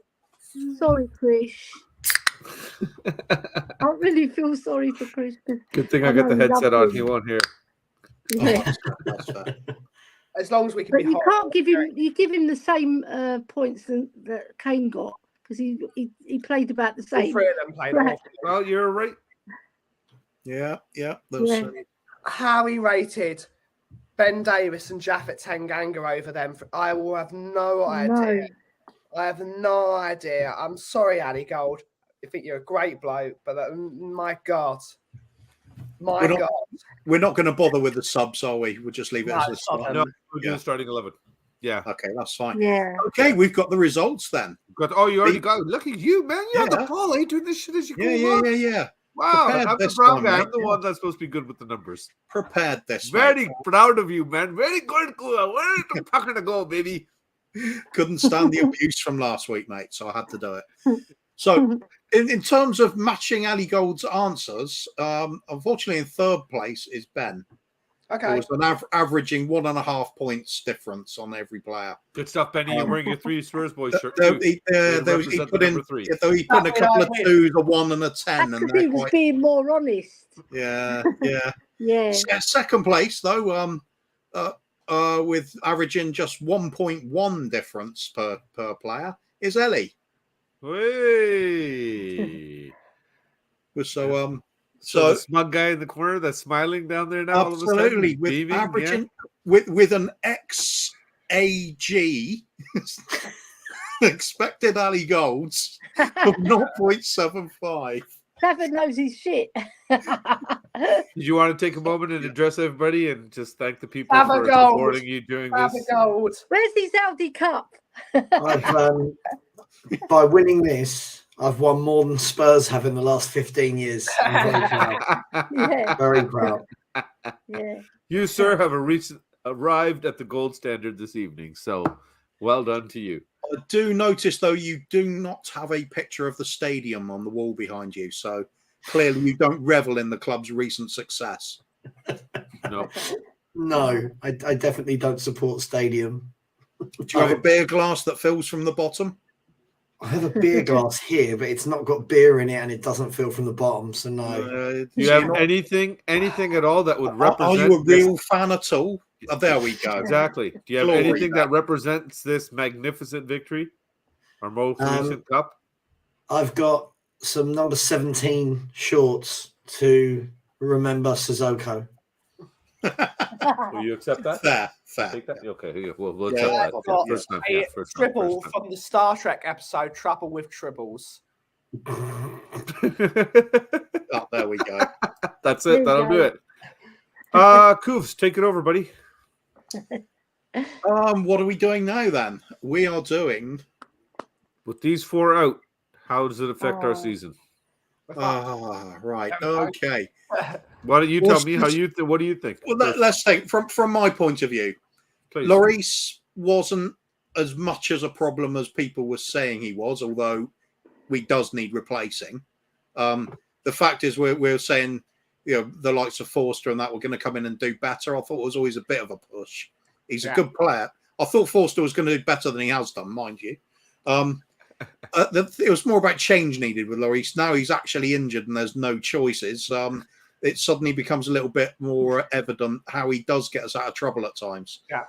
Sorry, Chris. I really feel sorry for Chris. Good thing I got the headset on. He won't hear. Yeah. As long as we can. But you can't give him. You give him the same points that Kane got because he played about the same. All 3 of them played. Well, you're right. Yeah. How he rated Ben Davis and Japhet Tanganga over them. I will have no idea. I have no idea. I'm sorry, Ali Gold. I think you're a great bloke, but my God. We're not going to bother with the subs, are we? We'll just leave it as the start. No, we're doing starting 11. Yeah. Okay, that's fine. Yeah. Okay, we've got the results then. You already got it. Look at you, man. You're on the ball. Are you doing this shit as you go along? Yeah. Wow. Prepared I'm the this brown time, guy. mate. I'm the one that's supposed to be good with the numbers. Prepared this. Very mate. proud of you, man. Very good, Kua. Where are you talking to go, baby? Couldn't stand the abuse from last week, mate, so I had to do it. So, in terms of matching Ali Gold's answers, unfortunately, in 3rd place is Ben. Okay. It was an averaging 1.5 points difference on every player. Good stuff, Benny. You're wearing your 3 Spurs boys shirt. He put in a couple of 2s, a 1 and a 10. That's because he was being more honest. Yeah. Yeah. 2nd place, though, with averaging just 1.1 difference per player, is Ellie. Hey. So So the smug guy in the corner that's smiling down there now. Absolutely, all of a sudden, with beaming, averaging with an XAG expected alley goals of 0.75. David knows his shit. Did you want to take a moment and address everybody and just thank the people Have a for goal. supporting you during Have this? a gold. Where's his Audi Cup? I've by winning this, I've won more than Spurs have in the last 15 years. I'm very proud. Yeah, Very proud. yeah. You, sir, have arrived at the gold standard this evening. So well done to you. I do notice, though, you do not have a picture of the stadium on the wall behind you. So clearly you don't revel in the club's recent success. No. No, I definitely don't support stadium. Do you have a beer glass that fills from the bottom? I have a beer glass here, but it's not got beer in it and it doesn't fill from the bottom. So no. Do you have anything at all that would represent? Are you a real fan at all? Oh, there we go. Exactly. Do you have Glory anything that represents this magnificent victory? Our most recent cup? I've got some number 17 shorts to remember Sissoko. Will you accept that? Fair. Take that? Okay. Yeah, we'll Yeah, accept I've that. got First time. a Yeah, first time, triple first from the Star Trek episode Trouble with Tribbles. time. Oh, there we go. That's There it. you That'll go. do it. Koofs, take it over, buddy. What are we doing now then? We are doing. With these four out, how does it affect our season? Right. Okay. Why don't you tell me what do you think? Well, let's take from my point of view. Please. Lloris wasn't as much as a problem as people were saying he was, although we does need replacing. The fact is, we're saying, the likes of Forster and that were going to come in and do better. I thought it was always a bit of a push. He's a good player. I thought Forster was going to do better than he has done, mind you. It was more about change needed with Lloris. Now he's actually injured and there's no choices. It suddenly becomes a little bit more evident how he does get us out of trouble at times. Yeah.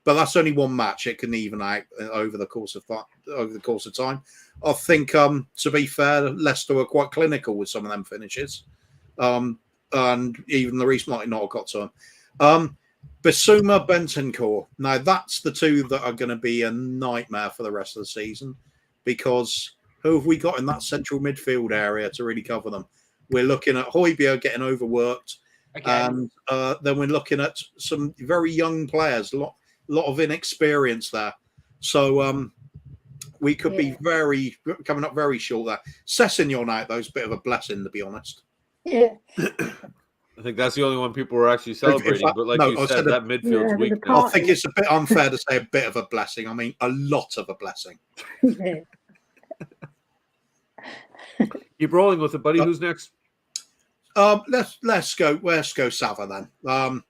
But that's only one match. It can even out over the course of time. I think, to be fair, Leicester were quite clinical with some of them finishes, and even Lloris might not have got to him. Bissouma, Bentancur. Now that's the two that are going to be a nightmare for the rest of the season, because who have we got in that central midfield area to really cover them? We're looking at Højbjerg getting overworked, and then we're looking at some very young players, a lot of inexperience there. So we could be coming up very short there. Sessegnon out, though, is a bit of a blessing, to be honest. Yeah. I think that's the only one people were actually celebrating. But like you said, that midfield's weak now. I think it's a bit unfair to say a bit of a blessing. I mean, a lot of a blessing. Yeah. Keep rolling with it, buddy. Who's next? Let's go Savva then.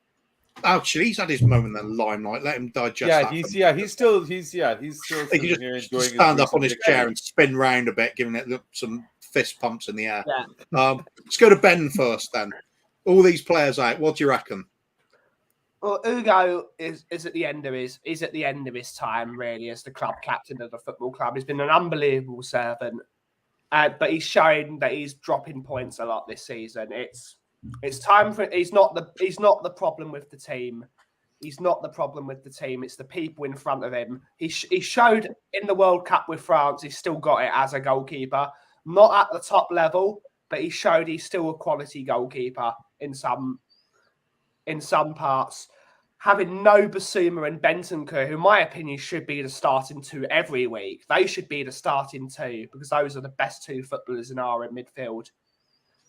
Actually, he's had his moment in the limelight. Let him digest. He's still He sitting can here just enjoying stand his up on his recent chair and spin round a bit, giving it some fist pumps in the air. Yeah. Let's go to Ben first then. All these players out. What do you reckon? Well, Ugo is at the end of his time, really, as the club captain of the football club. He's been an unbelievable servant, but he's shown that he's dropping points a lot this season. It's time for. He's not the problem with the team. He's not the problem with the team. It's the people in front of him. He showed in the World Cup with France. He's still got it as a goalkeeper, not at the top level, but he showed he's still a quality goalkeeper in some parts. Having no Bissouma and Bentancur, who in my opinion should be the starting two every week. They should be the starting two because those are the best two footballers in our midfield.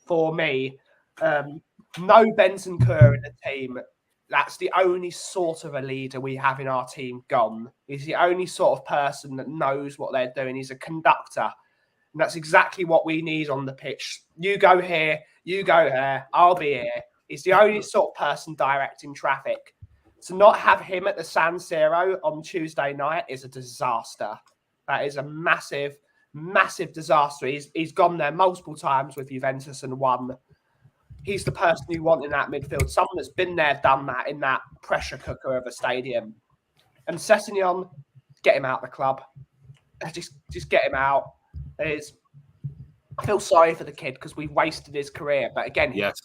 For me, no Bentancur in the team. That's the only sort of a leader we have in our team gone. He's the only sort of person that knows what they're doing. He's a conductor. And that's exactly what we need on the pitch. You go here, you go there, I'll be here. He's the only sort of person directing traffic. To not have him at the San Siro on Tuesday night is a disaster. That is a massive, massive disaster. He's gone there multiple times with Juventus and won. He's the person you want in that midfield. Someone that's been there, done that in that pressure cooker of a stadium. And Sessegnon, get him out of the club. Just get him out. I feel sorry for the kid because we've wasted his career. But again, Yes.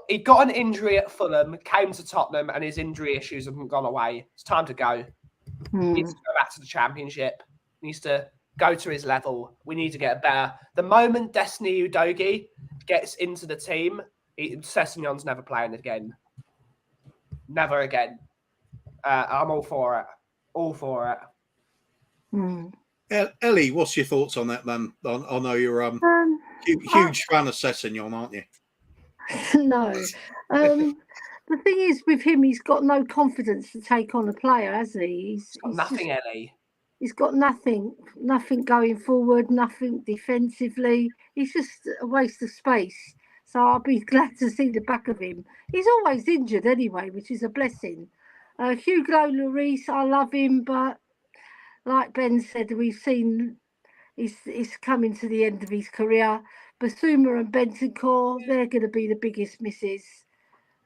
he got an injury at Fulham, came to Tottenham, and his injury issues haven't gone away. It's time to go. He needs to go back to the Championship. He needs to go to his level. We need to get better. The moment Destiny Udogie gets into the team, Sessegnon's never playing again. Never again. I'm all for it. All for it. Ellie, what's your thoughts on that, man? I know you're huge fan of Sessegnon, aren't you? No. The thing is with him, he's got no confidence to take on a player, has he? He's got nothing, Ellie. He's got nothing going forward, nothing defensively. He's just a waste of space. So I'll be glad to see the back of him. He's always injured anyway, which is a blessing. Hugo Lloris, I love him, but like Ben said, we've seen he's coming to the end of his career. Basuma and Bentancur, they're going to be the biggest misses,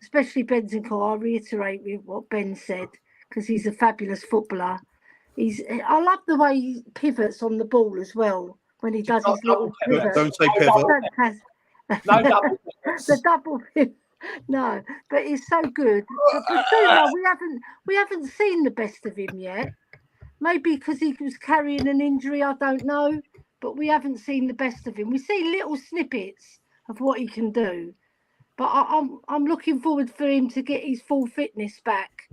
especially Bentancur. I'll reiterate with what Ben said because he's a fabulous footballer. I love the way he pivots on the ball as well when he does his little pivot. Don't say pivot. No double pivots. The double pivot. No, but it's so good. But Basuma, we haven't seen the best of him yet. Maybe because he was carrying an injury, I don't know. But we haven't seen the best of him. We see little snippets of what he can do. But I'm looking forward for him to get his full fitness back.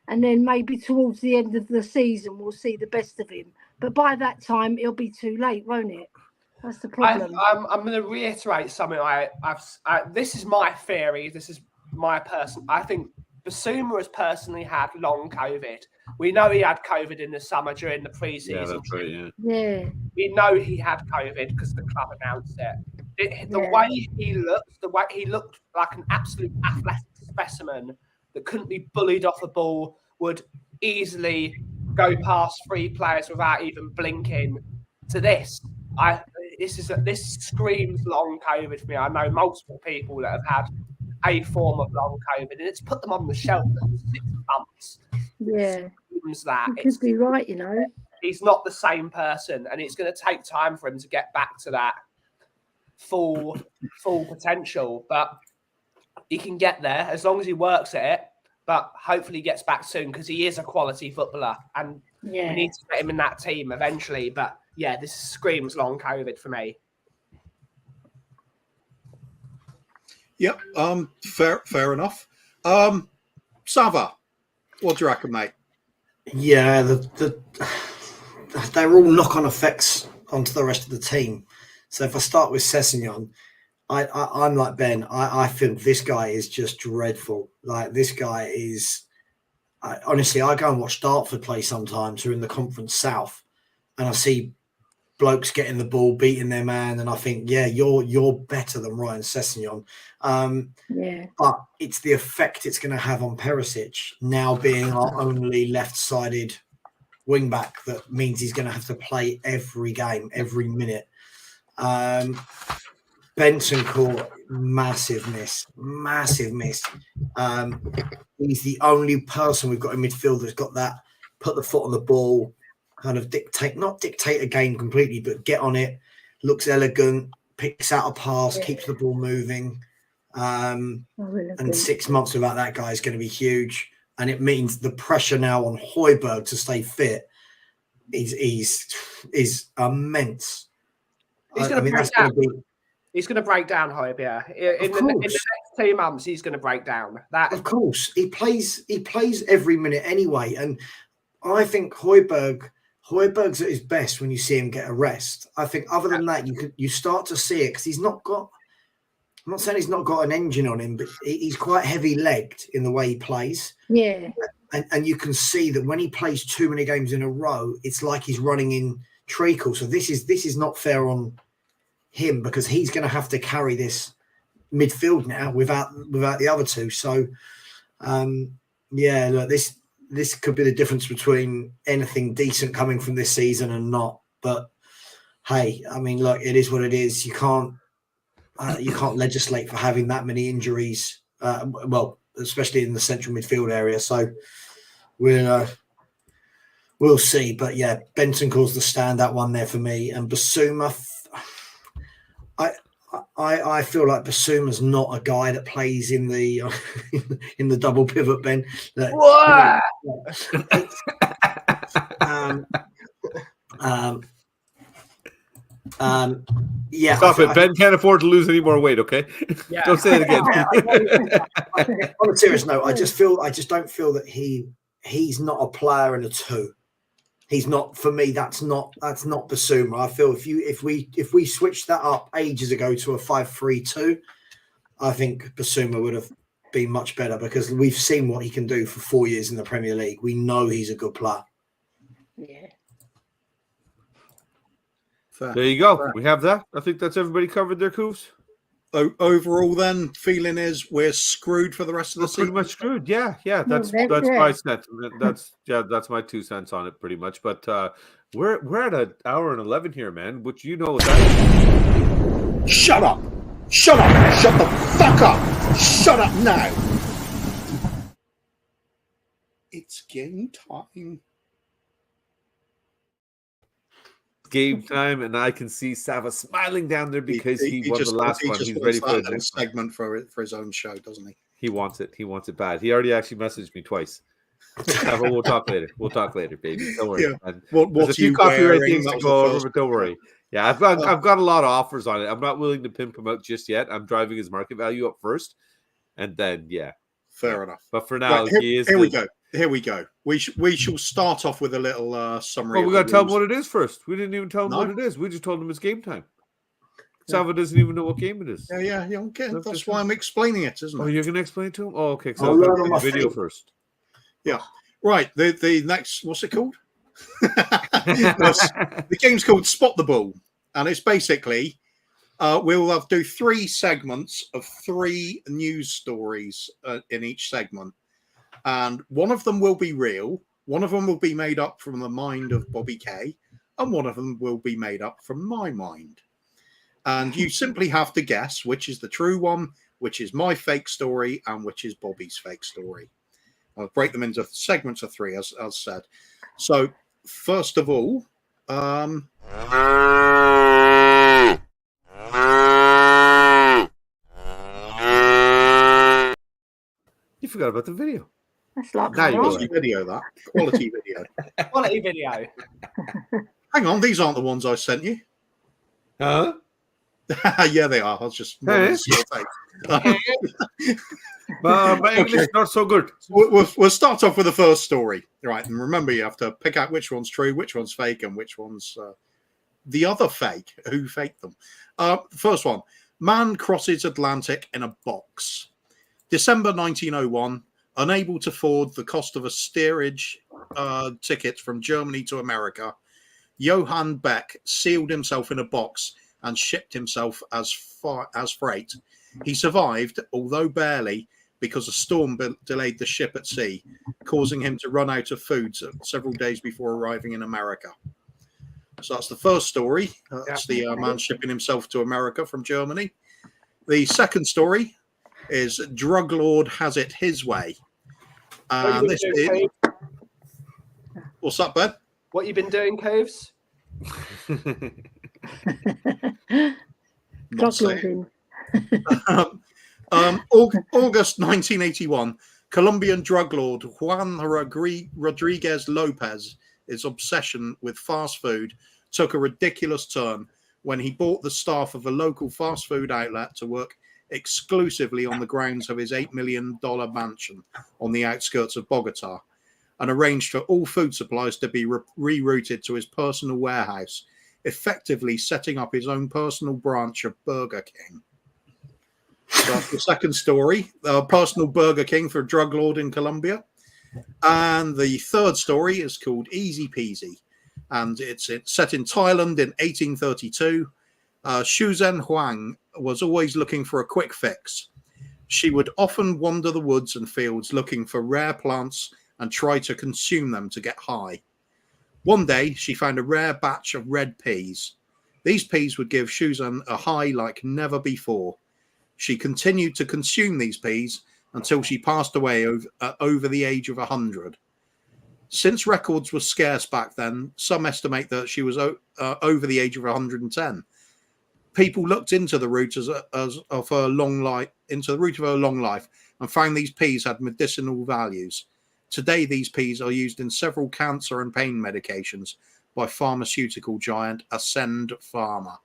And then maybe towards the end of the season, we'll see the best of him. But by that time, it'll be too late, won't it? That's the problem. I'm going to reiterate something. This is my theory. This is my person. I think Basuma has personally had long COVID. We know he had COVID in the summer during the pre-season. Yeah, that's right, yeah. We know he had COVID because the club announced it. The way he looked like an absolute athletic specimen that couldn't be bullied off a ball, would easily go past 3 players without even blinking. To this screams long COVID for me. I know multiple people that have had a form of long COVID, and it's put them on the shelf for 6 months. Yeah, that you could be right. You know, he's not the same person, and it's going to take time for him to get back to that full potential. But he can get there as long as he works at it. But hopefully, he gets back soon because he is a quality footballer, and we need to get him in that team eventually. But yeah, this screams long COVID for me. Yep. Fair enough. Savva, what do you reckon, mate? Yeah, they're all knock-on effects onto the rest of the team. So if I start with Sessegnon, I'm like Ben. I think this guy is just dreadful. Like this guy is. Honestly, I go and watch Dartford play sometimes. Who are in the Conference South, and I see blokes getting the ball, beating their man, and I think, yeah, you're better than Ryan Sessegnon. But it's the effect it's going to have on Perisic now being our only left-sided wing-back that means he's going to have to play every game, every minute. Bentancur, massive miss. He's the only person we've got in midfield that's got that, put the foot on the ball, kind of not dictate a game completely, but get on it, looks elegant, picks out a pass, keeps the ball moving. And 6 months without that guy is going to be huge. And it means the pressure now on Højbjerg to stay fit is immense. He's going to break down. He's going to break down Højbjerg. In the next 2 months, he's going to break down. Of course. He plays every minute anyway. And I think Højbjerg's at his best when you see him get a rest. I think other than that, you start to see it because he's not got. I'm not saying he's not got an engine on him, but he's quite heavy-legged in the way he plays. Yeah. And you can see that when he plays too many games in a row, it's like he's running in treacle. So this is not fair on him because he's going to have to carry this midfield now without the other two. So, look, this could be the difference between anything decent coming from this season and not. But hey, I mean, look, it is what it is. You can't legislate for having that many injuries. Especially in the central midfield area. So we'll see. But yeah, Bentancur's the standout one there for me, and Basuma. I feel like Basuma's not a guy that plays in the in the double pivot, Ben. What? Yeah. Stop it. Ben can't afford to lose any more weight, okay? Yeah. Don't say it again. On a serious note, I just don't feel that he's not a player in a two. He's not, for me. That's not Basuma. I feel if we switched that up ages ago to a 5-3-2, I think Basuma would have been much better because we've seen what he can do for 4 years in the Premier League. We know he's a good player. Yeah. Fair. There you go. We have that. I think that's everybody covered their coups. Overall, then, feeling is we're screwed for the rest of the We're pretty season. much screwed. Yeah. That's Yeah. my sentiment. That's my 2 cents on it, pretty much. But we're at an hour and 11 here, man. Which you know what that is. Shut up! Shut up! Shut the fuck up! Shut up now! It's game time. Game time, and I can see Savva smiling down there because he won the last one. He's ready for the next segment for his own show, doesn't he? He wants it. He wants it bad. He already actually messaged me twice. Savva, we'll talk later. We'll talk later, baby. Don't worry. Yeah. And What there's a few you copyright wearing? things That to was go the over, first- but don't worry. Yeah, I've got a lot of offers on it. I'm not willing to pimp him out just yet. I'm driving his market value up first, and then Fair enough. But for now, Right, he is. Here we go. Here we go. We shall start off with a little summary. Well, we of got to the tell him rules. what it is first. We didn't even tell him No. what it is. We just told him it's game time. Savva doesn't even know what game it is. Yeah. Okay. That's That's just why I'm explaining it, isn't Oh, it? you're going to explain to him? Oh, okay. So I'll I'm learn going on to my the video feet. first. Right. The next, what's it called? The game's called Spot the Ball, and it's basically we'll do 3 segments of 3 news stories in each segment, and one of them will be real, one of them will be made up from the mind of Bobby K, and one of them will be made up from my mind. And you simply have to guess which is the true one, which is my fake story, and which is Bobby's fake story. I'll break them into segments of 3, as said. So, first of all, You forgot about the video. That's like Now you quality video, that quality video. Quality video. Hang on, these aren't the ones I sent you. Huh? Yeah, they are. I was just Hey. My English is not so good. We'll start off with the first story, right? And remember, you have to pick out which one's true, which one's fake, and which one's the other fake. Who faked them? First one: man crosses Atlantic in a box. December 1901. Unable to afford the cost of a steerage ticket from Germany to America, Johann Beck sealed himself in a box and shipped himself as freight. He survived, although barely, because a storm delayed the ship at sea, causing him to run out of food several days before arriving in America. So that's the first story. That's the man shipping himself to America from Germany. The second story is drug lord has it his way. And this is, what's up, bud? What you been doing, Coves? Not saying. August 1981, Colombian drug lord Juan Rodriguez Lopez, his obsession with fast food took a ridiculous turn when he bought the staff of a local fast food outlet to work exclusively on the grounds of his $8 million mansion on the outskirts of Bogota, and arranged for all food supplies to be rerouted to his personal warehouse, effectively setting up his own personal branch of Burger King. So that's the second story, personal Burger King for a drug lord in Colombia. And the third story is called Easy Peasy, and it's set in Thailand in 1832. Shuzhen Huang was always looking for a quick fix. She would often wander the woods and fields looking for rare plants and try to consume them to get high. One day, she found a rare batch of red peas. These peas would give Shuzhen a high like never before. She continued to consume these peas until she passed away over the age of 100. Since records were scarce back then, some estimate that she was over the age of 110. people looked into the root of her long life, into the root of her long life, and found these peas had medicinal values. Today, these peas are used in several cancer and pain medications by pharmaceutical giant Ascend Pharma.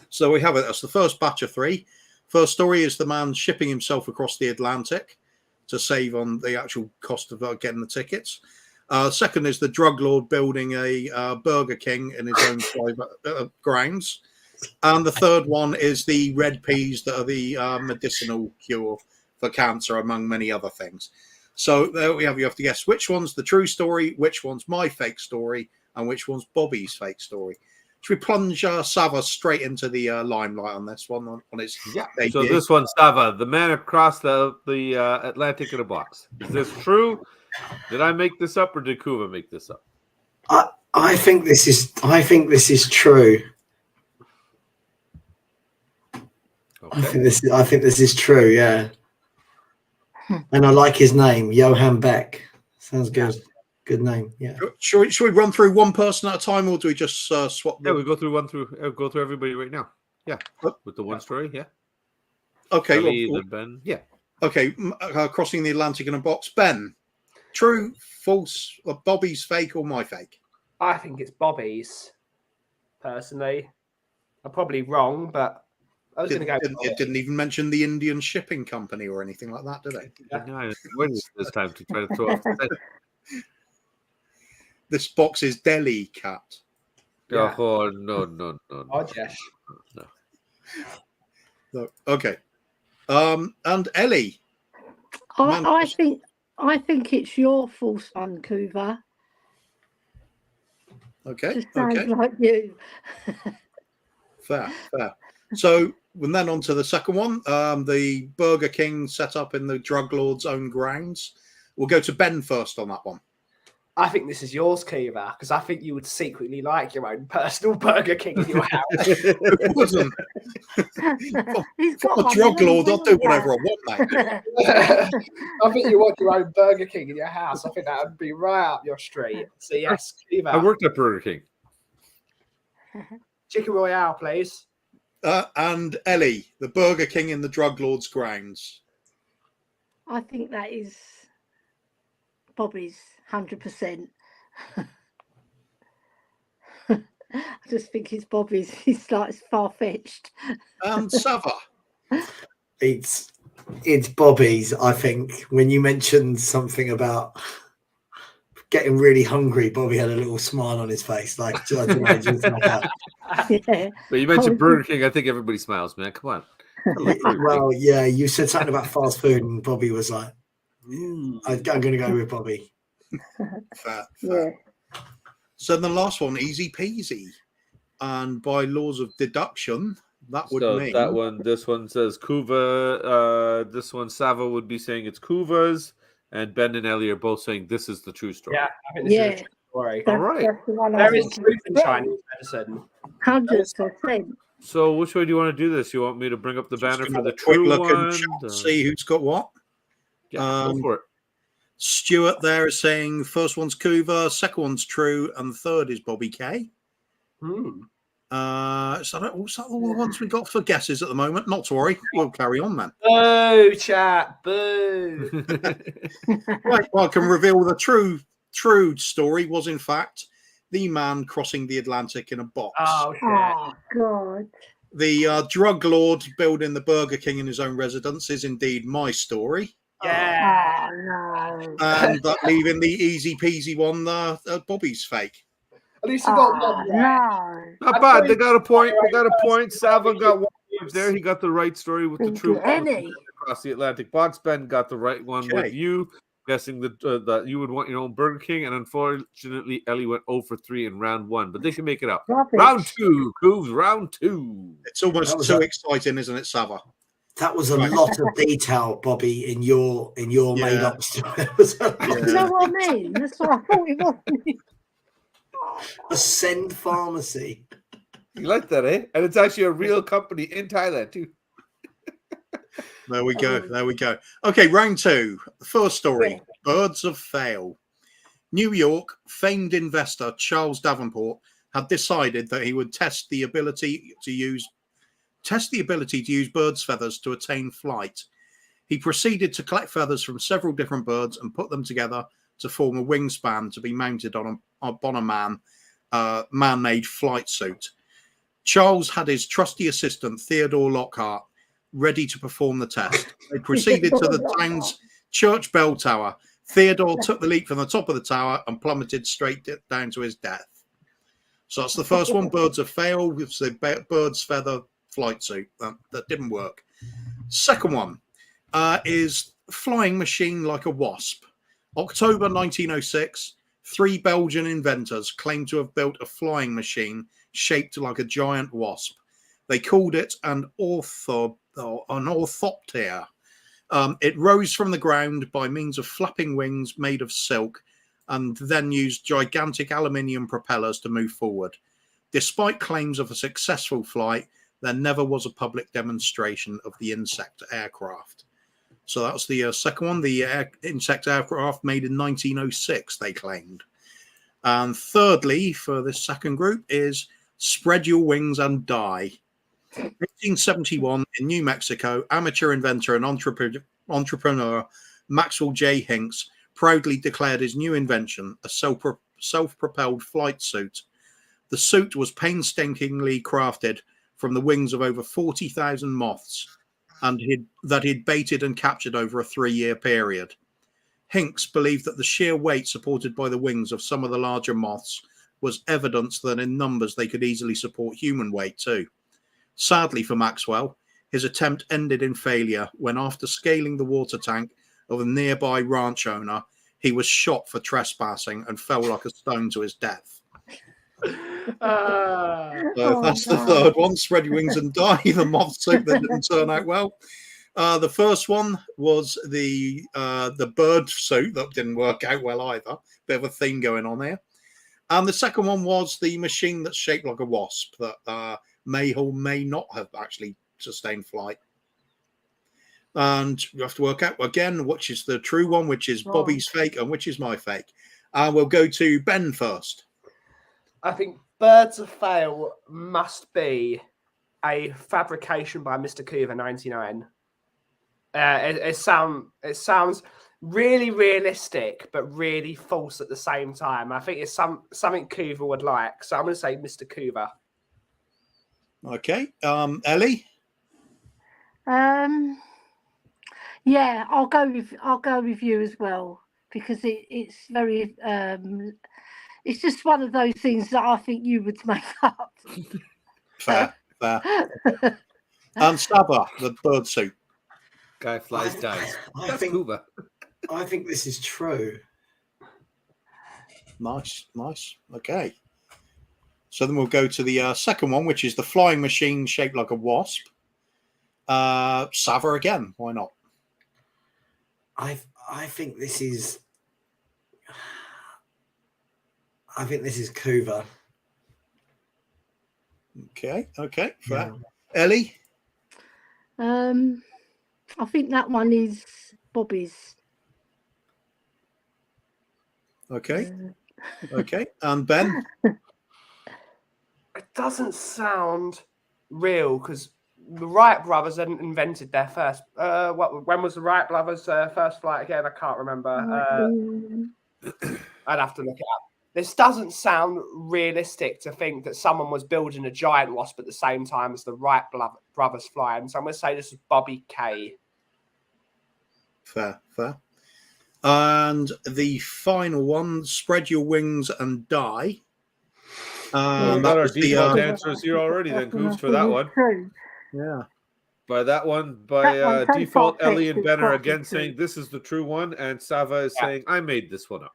So we have it. That's the first batch of 3. First story is the man shipping himself across the Atlantic to save on the actual cost of getting the tickets. Second is the drug lord building a Burger King in his own private grounds. And the third one is the red peas that are the medicinal cure for cancer, among many other things. So there we have. You have to guess which one's the true story, which one's my fake story, and which one's Bobby's fake story. Should we plunge Savva straight into the limelight on this one on its debut? So this one's Savva, the man across the Atlantic in a box. Is this true? Did I make this up, or did Kuva make this up? I think this is true. Okay. I think this is true. Yeah. And I like his name, Johann Beck. Sounds good. Yeah. Good name. Yeah. Should we run through one person at a time, or do we just swap? Yeah, we go through go through everybody right now. Yeah, with the one story. Yeah. Okay. Elly, then Ben. Yeah. Okay. Crossing the Atlantic in a box. Ben, true, false, Bobby's fake or my fake? I think it's Bobby's. Personally, I'm probably wrong, but I was going to go. It didn't even mention the Indian shipping company or anything like that, did it? Yeah. No, when is this time to try to throw off the set? This box is Delhi cat. Yeah. Oh no. Oh, Jesh. No. Okay. And Elly. I think it's your false one, Kuva. Okay. Just sounds like you. Fair. So then on to the second one. The Burger King set up in the drug lord's own grounds. We'll go to Ben first on that one. I think this is yours, Kuva, because I think you would secretly like your own personal Burger King in your house. It wasn't. I'm a drug lord. I'll do whatever I want, mate. I think you want your own Burger King in your house. I think that would be right up your street. So yes, Kuva. I worked at Burger King. Chicken Royale, please. And Elly, the Burger King in the drug lord's grounds. I think that is Bobby's 100%. I just think it's Bobby's. He's like far-fetched. And Savva. It's Bobby's. I think when you mentioned something about getting really hungry, Bobby had a little smile on his face, like I don't know, just like that. Yeah. But you mentioned Burger King. I think everybody smiles, man. Come on. Well, yeah, you said something about fast food, and Bobby was like, I'm going to go with Bobby. Fair. Yeah. So the last one, easy peasy. And by laws of deduction, that would mean... this one says Kuva. This one, Savva would be saying it's Kuva's. And Ben and Elly are both saying this is the true story. Yeah, I think this is a true story. All right. There is truth in Chinese medicine. 100%. So which way do you want to do this? You want me to bring up the banner for the quick true look one? and see who's got what? Yeah, go for it. Stuart there is saying first one's Kuva, second one's true, and the third is Bobby K. Is that all the ones we got for guesses at the moment? Not to worry, we'll carry on then. Boo, chat, boo. Right, well, I can reveal the true story was in fact the man crossing the Atlantic in a box. Oh, shit. Oh, God. The drug lord building the Burger King in his own residence is indeed my story. Yeah. Oh, no. And that leaving the easy peasy one, Bobby's fake. At least you got one. No. Not bad. They got a point. Savva got one there. He got the right story with the true Elly. across the Atlantic box. Ben got the right one with you, guessing that you would want your own Burger King. And unfortunately, Elly went 0 for 3 in round 1. But they can make it up. Rubbish. Round 2, Cooves, round 2. It's almost too exciting, isn't it, Savva? That was a lot of detail, Bobby, in your made up story. You know what I mean? That's what I thought it was. Ascend Pharmacy. You like that, eh? And it's actually a real company in Thailand, too. There we go. Okay, round 2. The first story, Birds of Fail. New York, famed investor Charles Davenport had decided that he would test the ability to use birds' feathers to attain flight. He proceeded to collect feathers from several different birds and put them together to form a wingspan to be mounted on a man-made flight suit. Charles had his trusty assistant, Theodore Lockhart, ready to perform the test. They proceeded to the town's church bell tower. Theodore took the leap from the top of the tower and plummeted straight down to his death. So that's the first one. Birds of fail with the bird's feather flight suit. That didn't work. Second one is flying machine like a wasp. October 1906, 3 Belgian inventors claimed to have built a flying machine shaped like a giant wasp. They called it an orthopter. It rose from the ground by means of flapping wings made of silk and then used gigantic aluminium propellers to move forward. Despite claims of a successful flight, there never was a public demonstration of the insect aircraft. So that's the second one, the insect aircraft made in 1906, they claimed. And thirdly, for this second group, is spread your wings and die. 1871 in New Mexico, amateur inventor and entrepreneur Maxwell J. Hinks proudly declared his new invention, a self-propelled flight suit. The suit was painstakingly crafted from the wings of over 40,000 moths and he'd baited and captured over a 3-year period. Hinks believed that the sheer weight supported by the wings of some of the larger moths was evidence that in numbers they could easily support human weight too. Sadly for Maxwell, his attempt ended in failure when, after scaling the water tank of a nearby ranch owner, he was shot for trespassing and fell like a stone to his death. That's the third one. Spread your wings and die. The moth suit that didn't turn out well. The first one was the bird suit that didn't work out well either. Bit of a theme going on here. And the second one was the machine that's shaped like a wasp that may or may not have actually sustained flight. And you have to work out again which is the true one, which is Bobby's fake, and which is my fake. And we'll go to Ben first. I think birds of fail must be a fabrication by Mr. Kuv in 1999. It sounds really realistic, but really false at the same time. I think it's something Kuva would like, so I'm going to say Mr. Kuva. Okay, Ellie. Yeah, I'll go with you as well, because it's very it's just one of those things that I think you would make up. Fair. And Savva, the bird suit. Guy flies, dies. That's Cuba. I think this is true. Nice. Okay. So then we'll go to the second one, which is the flying machine shaped like a wasp. Savva again. Why not? I think this is. I think this is Kuva. Okay. Fair. Yeah. Ellie. I think that one is Bobby's. Okay. And Ben. It doesn't sound real because the Wright brothers hadn't invented their first. When was the Wright brothers' first flight again? I can't remember. I'd have to look it up. This doesn't sound realistic to think that someone was building a giant wasp at the same time as the Wright brothers flying. So I'm going to say this is Bobby K. Fair. And the final one, spread your wings and die. We got our default answers here already then, Goose, for that one. Yeah. By default, Ellie and Ben are again saying this is the true one, and Savva is saying I made this one up.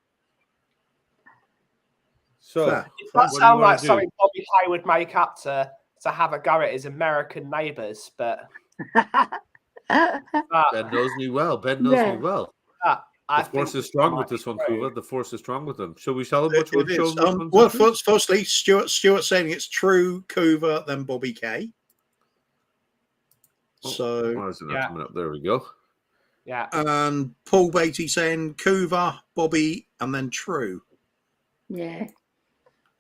So it does sound like something Bobby K would make up to have a go at his American neighbours, but Ben knows me well. Me well. The force is strong with this one, Kuva. The force is strong with them. Shall we tell them which one shows? Well, firstly, Stuart saying it's true, Kuva, then Bobby K. So why is it not coming up? There we go. Yeah. And Paul Beatty saying Kuva, Bobby, and then true. Yeah.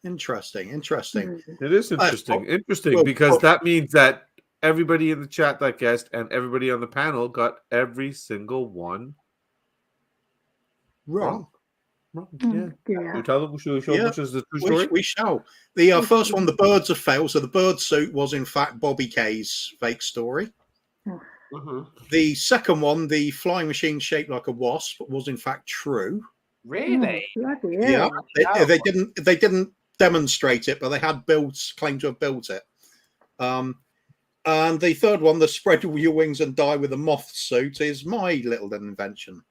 Interesting. It is interesting. Interesting well, because well- that means that everybody in the chat that guessed and everybody on the panel got every single one Wrong. wrong. Oh, Yeah. dear. You tell them, should we show Yeah, which is the true story? We shall. The first one, the birds have failed. So the bird suit was in fact Bobby Kay's fake story. Mhm. The second one, the flying machine shaped like a wasp, was in fact true. Really? Oh, bloody Yeah, hell. they didn't demonstrate it, but they had claimed to have built it. And the third one, the spread your wings and die with a moth suit, is my little invention.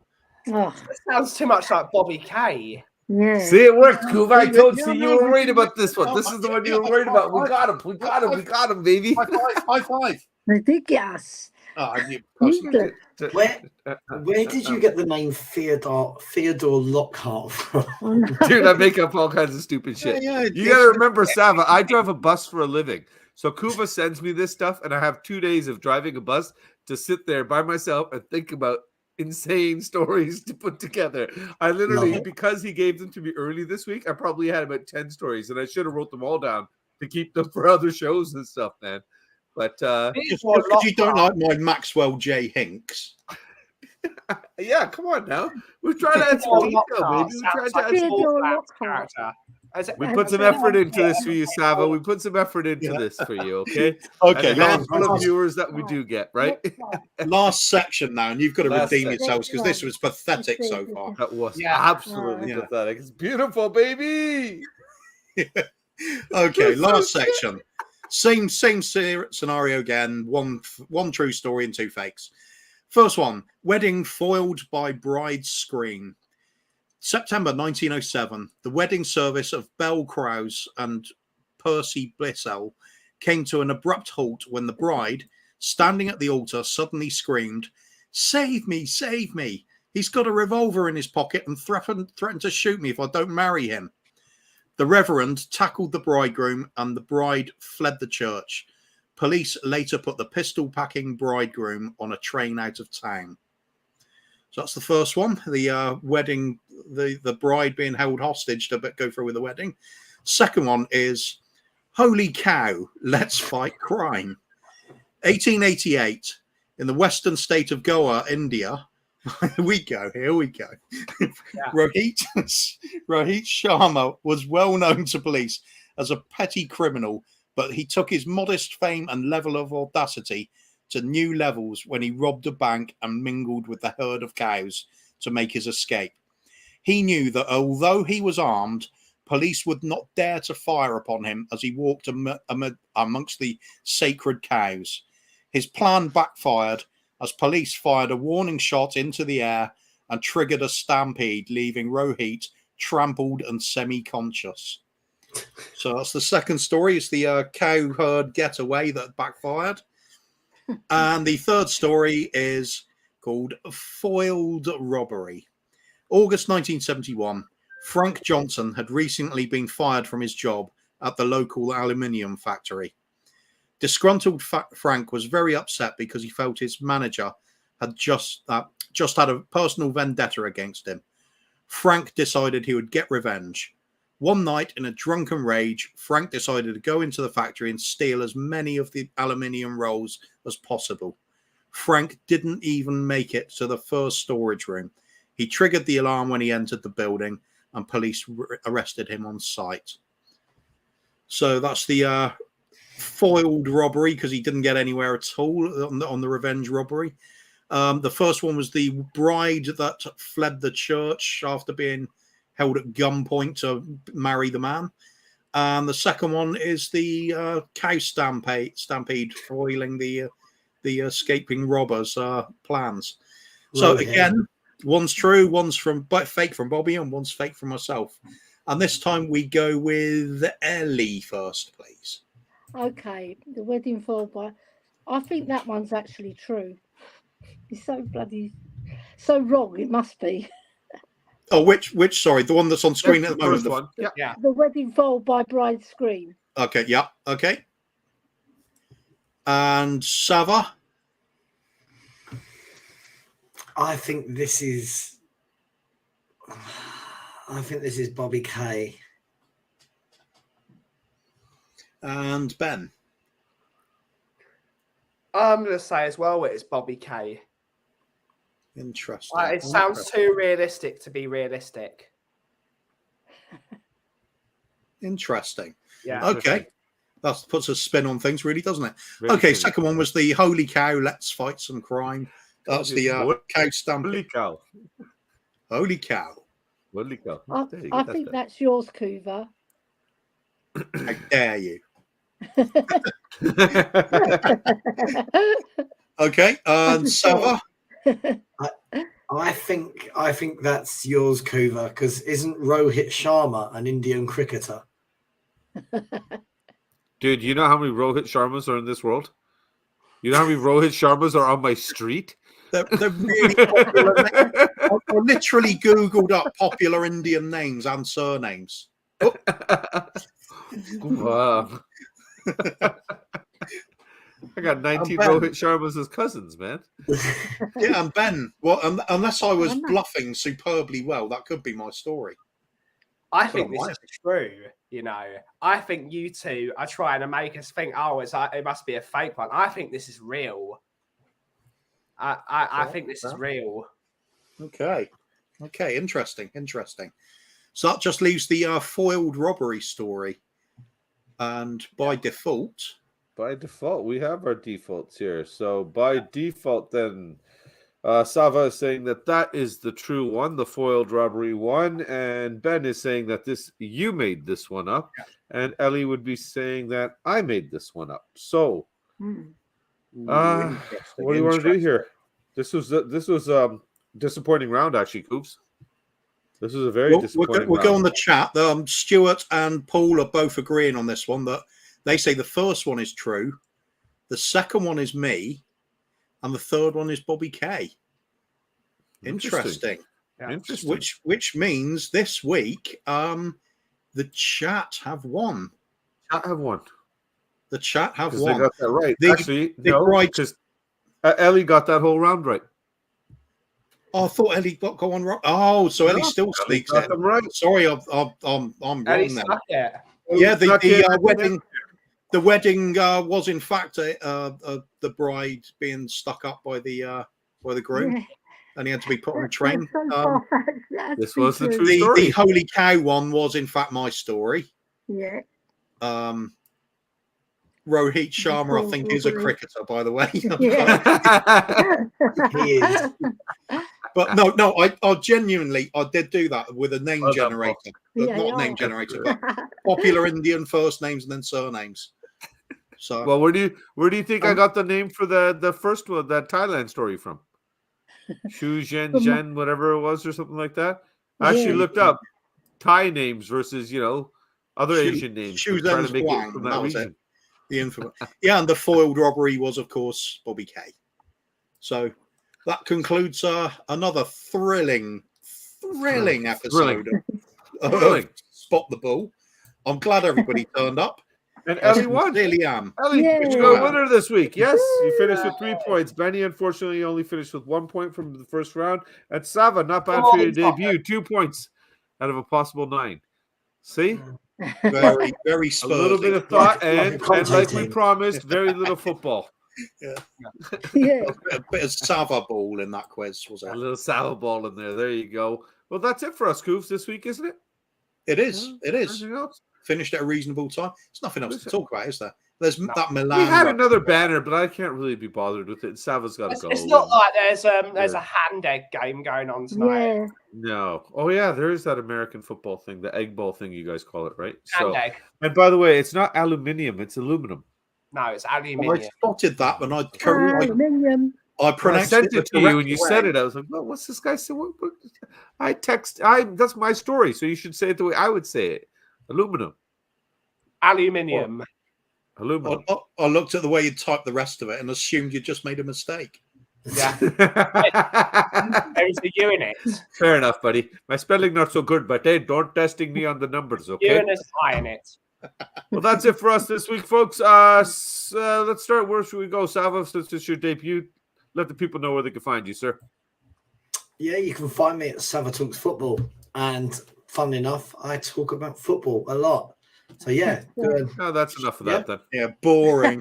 Oh, That sounds too much like Bobby Kay. yeah. See, it worked, Kuv. I told you, Yeah, you were worried we- about this one. This is the one you were worried about. We got him. We got him, baby. High five. They did get us. Oh, you England. Where did you get the name Theodore Lockhart from? Oh, no. Dude, I make up all kinds of stupid shit. Yeah, You got to remember, Savva, I drive a bus for a living. So Kuva sends me this stuff, and I have 2 days of driving a bus to sit there by myself and think about insane stories to put together. I literally, Love it. because he gave them to me early this week, I probably had about 10 stories, and I should have wrote them all down to keep them for other shows and stuff, man. But Just because you don't like my Maxwell J. Hinks. yeah, come on now. We're trying to add some detail, baby. We're trying to add some Theodore Lockhart Lockhart. character. We put some effort into this for you, Savva. We put some effort into this for you, okay? Okay, And a handful of viewers that we do get, right? last section now, and you've got to Last redeem section. yourselves because this was pathetic so far. That was Yeah. absolutely Yeah. pathetic. It's beautiful, baby. Okay, last section. Same scenario again. One true story and 2 fakes. First one: wedding foiled by bride's scream. September 1907, the wedding service of Belle Krause and Percy Blissell came to an abrupt halt when the bride, standing at the altar, suddenly screamed, "Save me! Save me! He's got a revolver in his pocket and threatened to shoot me if I don't marry him." The Reverend tackled the bridegroom and the bride fled the church. Police later put the pistol-packing bridegroom on a train out of town. So that's the first one, the wedding, the bride being held hostage to go through with the wedding. Second one is, holy cow, let's fight crime. 1888, in the western state of Goa, India. Here we go. Yeah. Rohit Sharma was well known to police as a petty criminal, but he took his modest fame and level of audacity to new levels when he robbed a bank and mingled with the herd of cows to make his escape. He knew that although he was armed, police would not dare to fire upon him as he walked amongst the sacred cows. His plan backfired as police fired a warning shot into the air and triggered a stampede, leaving Rohit trampled and semi-conscious. So that's the second story. It's the cow herd getaway that backfired. And the third story is called Foiled Robbery. August 1971, Frank Johnson had recently been fired from his job at the local aluminium factory. Disgruntled Frank was very upset because he felt his manager had just had a personal vendetta against him. Frank decided he would get revenge. One night, in a drunken rage, Frank decided to go into the factory and steal as many of the aluminium rolls as possible. Frank didn't even make it to the first storage room. He triggered the alarm when he entered the building, and police arrested him on site. So that's the foiled robbery, because he didn't get anywhere at all on the revenge robbery. The first one was the bride that fled the church after being held at gunpoint to marry the man. And the second one is the cow stampede foiling the escaping robbers' plans. So again, one's true, one's fake from Bobby, and one's fake from myself. And this time we go with Ellie first, please. Okay, the wedding foiled by. I think that one's actually true. It's so bloody, so wrong. It must be. Oh, which? Sorry, the one that's on screen at the moment. First one. Yeah. Yeah. The wedding foiled by bride scream. Okay. Yeah. Okay. And Savva. I think this is Bobby Kay. And Ben. I'm going to say as well it's Bobby K. Interesting. It sounds too realistic to be realistic. Interesting. Yeah. Okay. That puts a spin on things, really, doesn't it? Very Okay, true. second one was the Holy Cow, Let's Fight Some Crime. That's the cow stamping. Holy cow. Holy cow. Holy cow. I, There you I go, think that's that's yours, Kuva. How dare you? better. Okay, and Savva. I think that's yours, Kuva, because isn't Rohit Sharma an Indian cricketer? Dude, you know how many Rohit Sharmas are in this world? You know how many Rohit Sharmas are on my street? They're really popular names. I literally Googled up popular Indian names and surnames. Oh, Wow. I got 19 Ben. Rohit Sharmas as cousins, man. yeah, and Ben, well, unless I was Oh, no. bluffing superbly well, that could be my story. I think Oh, this right. is true. You know, I think you two are trying to make us think, oh, it must be a fake one. I think this is real. I think this is real. Okay, interesting. So that just leaves the foiled robbery story, and by default, We have our defaults here. So by default, then Savva is saying that is the true one, the foiled robbery one, and Ben is saying that you made this one up, and Ellie would be saying that I made this one up. So, what do you want to do here? This was disappointing round, actually, Coops. This was a very disappointing we'll go on round. the chat. Stuart and Paul are both agreeing on this one. That they say the first one is true, the second one is me, and the third one is Bobby K. Interesting. Yeah. Interesting. Which means this week, the chat have won. I have one. The chat have Because won. they got that right. The- Actually, the no, right- because Ellie got that whole round right. Oh, I thought Ellie got go on wrong. Oh, so Ellie still Ellie sneaks got in. them right. Sorry, I'm wrong Ellie then. stuck it. Yeah, Stuck in. the wedding. The wedding was in fact the bride being stuck up by the groom, Yeah. and he had to be put on a train. That's so far-fetched. That has This to be was the true. true The story. Holy Cow one was in fact my story. Yeah. Rohit Sharma, I think, is a cricketer, by the way. He is. But no, I genuinely did do that with a name Well done, generator. Yeah, Not yeah. name generator, but popular Indian first names and then surnames. So Well, where do you think I got the name for the first one, that Thailand story from? Shu Zhen Zhen, whatever it was, or something like that. I actually Yeah. looked up Thai names versus other Shu- Asian names. Shu Trying to Zhen's make Huang, it from that that was it. region. the infamous. Yeah, and the foiled robbery was, of course, Bobby K. So that concludes another thrilling episode of Thrilling. Spot the Bull. I'm glad everybody turned up. And I Ellie won. sincerely am. Ellie, Yay. you're a winner this week. Yes, you finished with 3 points. Benny, unfortunately, only finished with 1 point from the first round. And Savva, not bad for your debut. 2 points out of a possible 9. See? Very, very A Spursy. little bit of thought and like we commentating. promised, very little football. Yeah. A bit of Savva ball in that quiz, was A it? little salad ball in there. There you go. Well, that's it for us, Koofs, this week, isn't it? It is. It is. Anything else? Finished at a reasonable time. There's nothing else to Listen. talk about, is there? There's that We Milan. had another banner, but I can't really be bothered with it. Savva's got to go. It's not like there's a hand egg game going on tonight. Yeah. No. Oh, yeah, there is that American football thing, the egg ball thing you guys call it, right? Hand egg. And by the way, it's not aluminium, it's aluminum. No, it's I aluminium. spotted that when I Aluminium. I When I pronounced sent it the to you and correct you way. said it, I was like, well, what's this guy saying? That's my story, so you should say it the way I would say it. Aluminum. Aluminium. Aluminum. I looked at the way you typed the rest of it and assumed you just made a mistake. Yeah. There's a U in it. Fair enough, buddy. My spelling not so good, but hey, don't testing me on the numbers, U okay? and a I in it. Well, that's it for us this week, folks. Let's start. Where should we go, Savva? Since it's your debut, let the people know where they can find you, sir. Yeah, you can find me at Savva Talks Football. And fun enough, I talk about football a lot. So yeah, good. No, that's enough of that then. Yeah, boring.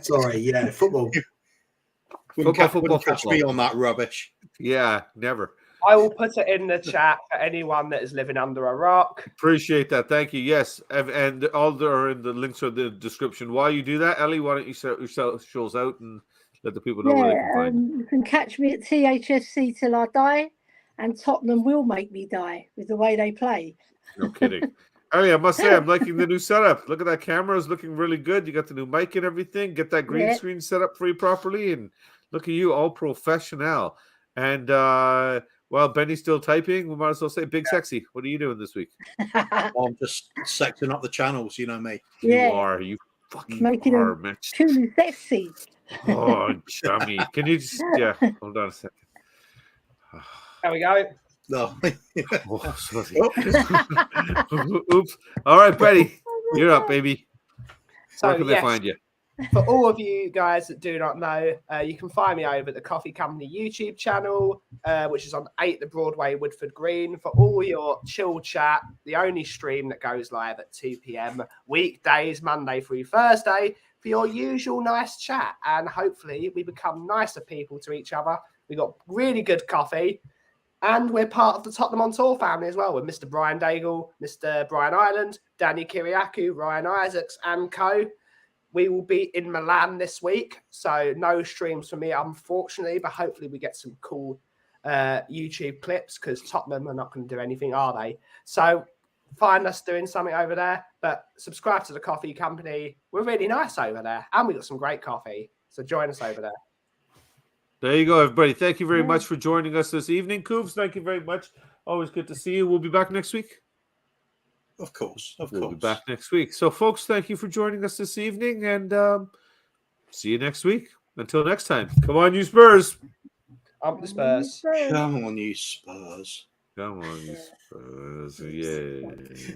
Sorry, yeah, football. Wouldn't Football. catch me on that rubbish. Yeah, never. I will put it in the chat for anyone that is living under a rock. Appreciate that. Thank you. Yes, and all the links are in the description. While you do that, Ellie, why don't you shout shows out and let the people know where they can find you. You can catch me at THFC till I die, and Tottenham will make me die with the way they play. No kidding. Ellie, I must say, I'm liking the new setup. Look at that camera; it's looking really good. You got the new mic and everything. Get that green screen set up for you properly, and look at you, all professional. And while Benny's still typing, we might as well say, Big Sexy, what are you doing this week? I'm just sexing up the channels, you know me. Yeah. You are. You fucking Making are, them man. too sexy. Oh, chummy. Can you just, hold on a second. There we go. No. Oh, sorry. Oops. All right, Betty, you're up, baby. So, Where can they find you? For all of you guys that do not know, you can find me over at the Kauffie Company YouTube channel, which is on 8 the Broadway, Woodford Green, for all your chill chat. The only stream that goes live at 2 p.m. weekdays, Monday through Thursday, for your usual nice chat. And hopefully we become nicer people to each other. We got really good coffee. And we're part of the Tottenham on Tour family as well, with Mr. Brian Daigle, Mr. Brian Ireland, Danny Kiriakou, Ryan Isaacs, and co. We will be in Milan this week, so no streams for me, unfortunately, but hopefully we get some cool YouTube clips, because Tottenham are not going to do anything, are they? So find us doing something over there, but subscribe to the Kauffie Company. We're really nice over there, and we got some great coffee, so join us over there. There you go, everybody. Thank you very much for joining us this evening. Koovs, thank you very much. Always good to see you. We'll be back next week. Of course. We'll be back next week. So, folks, thank you for joining us this evening, and see you next week. Until next time. Come on, you Spurs. Up the Spurs. Come on, you Spurs. Come on, you Spurs. Yeah.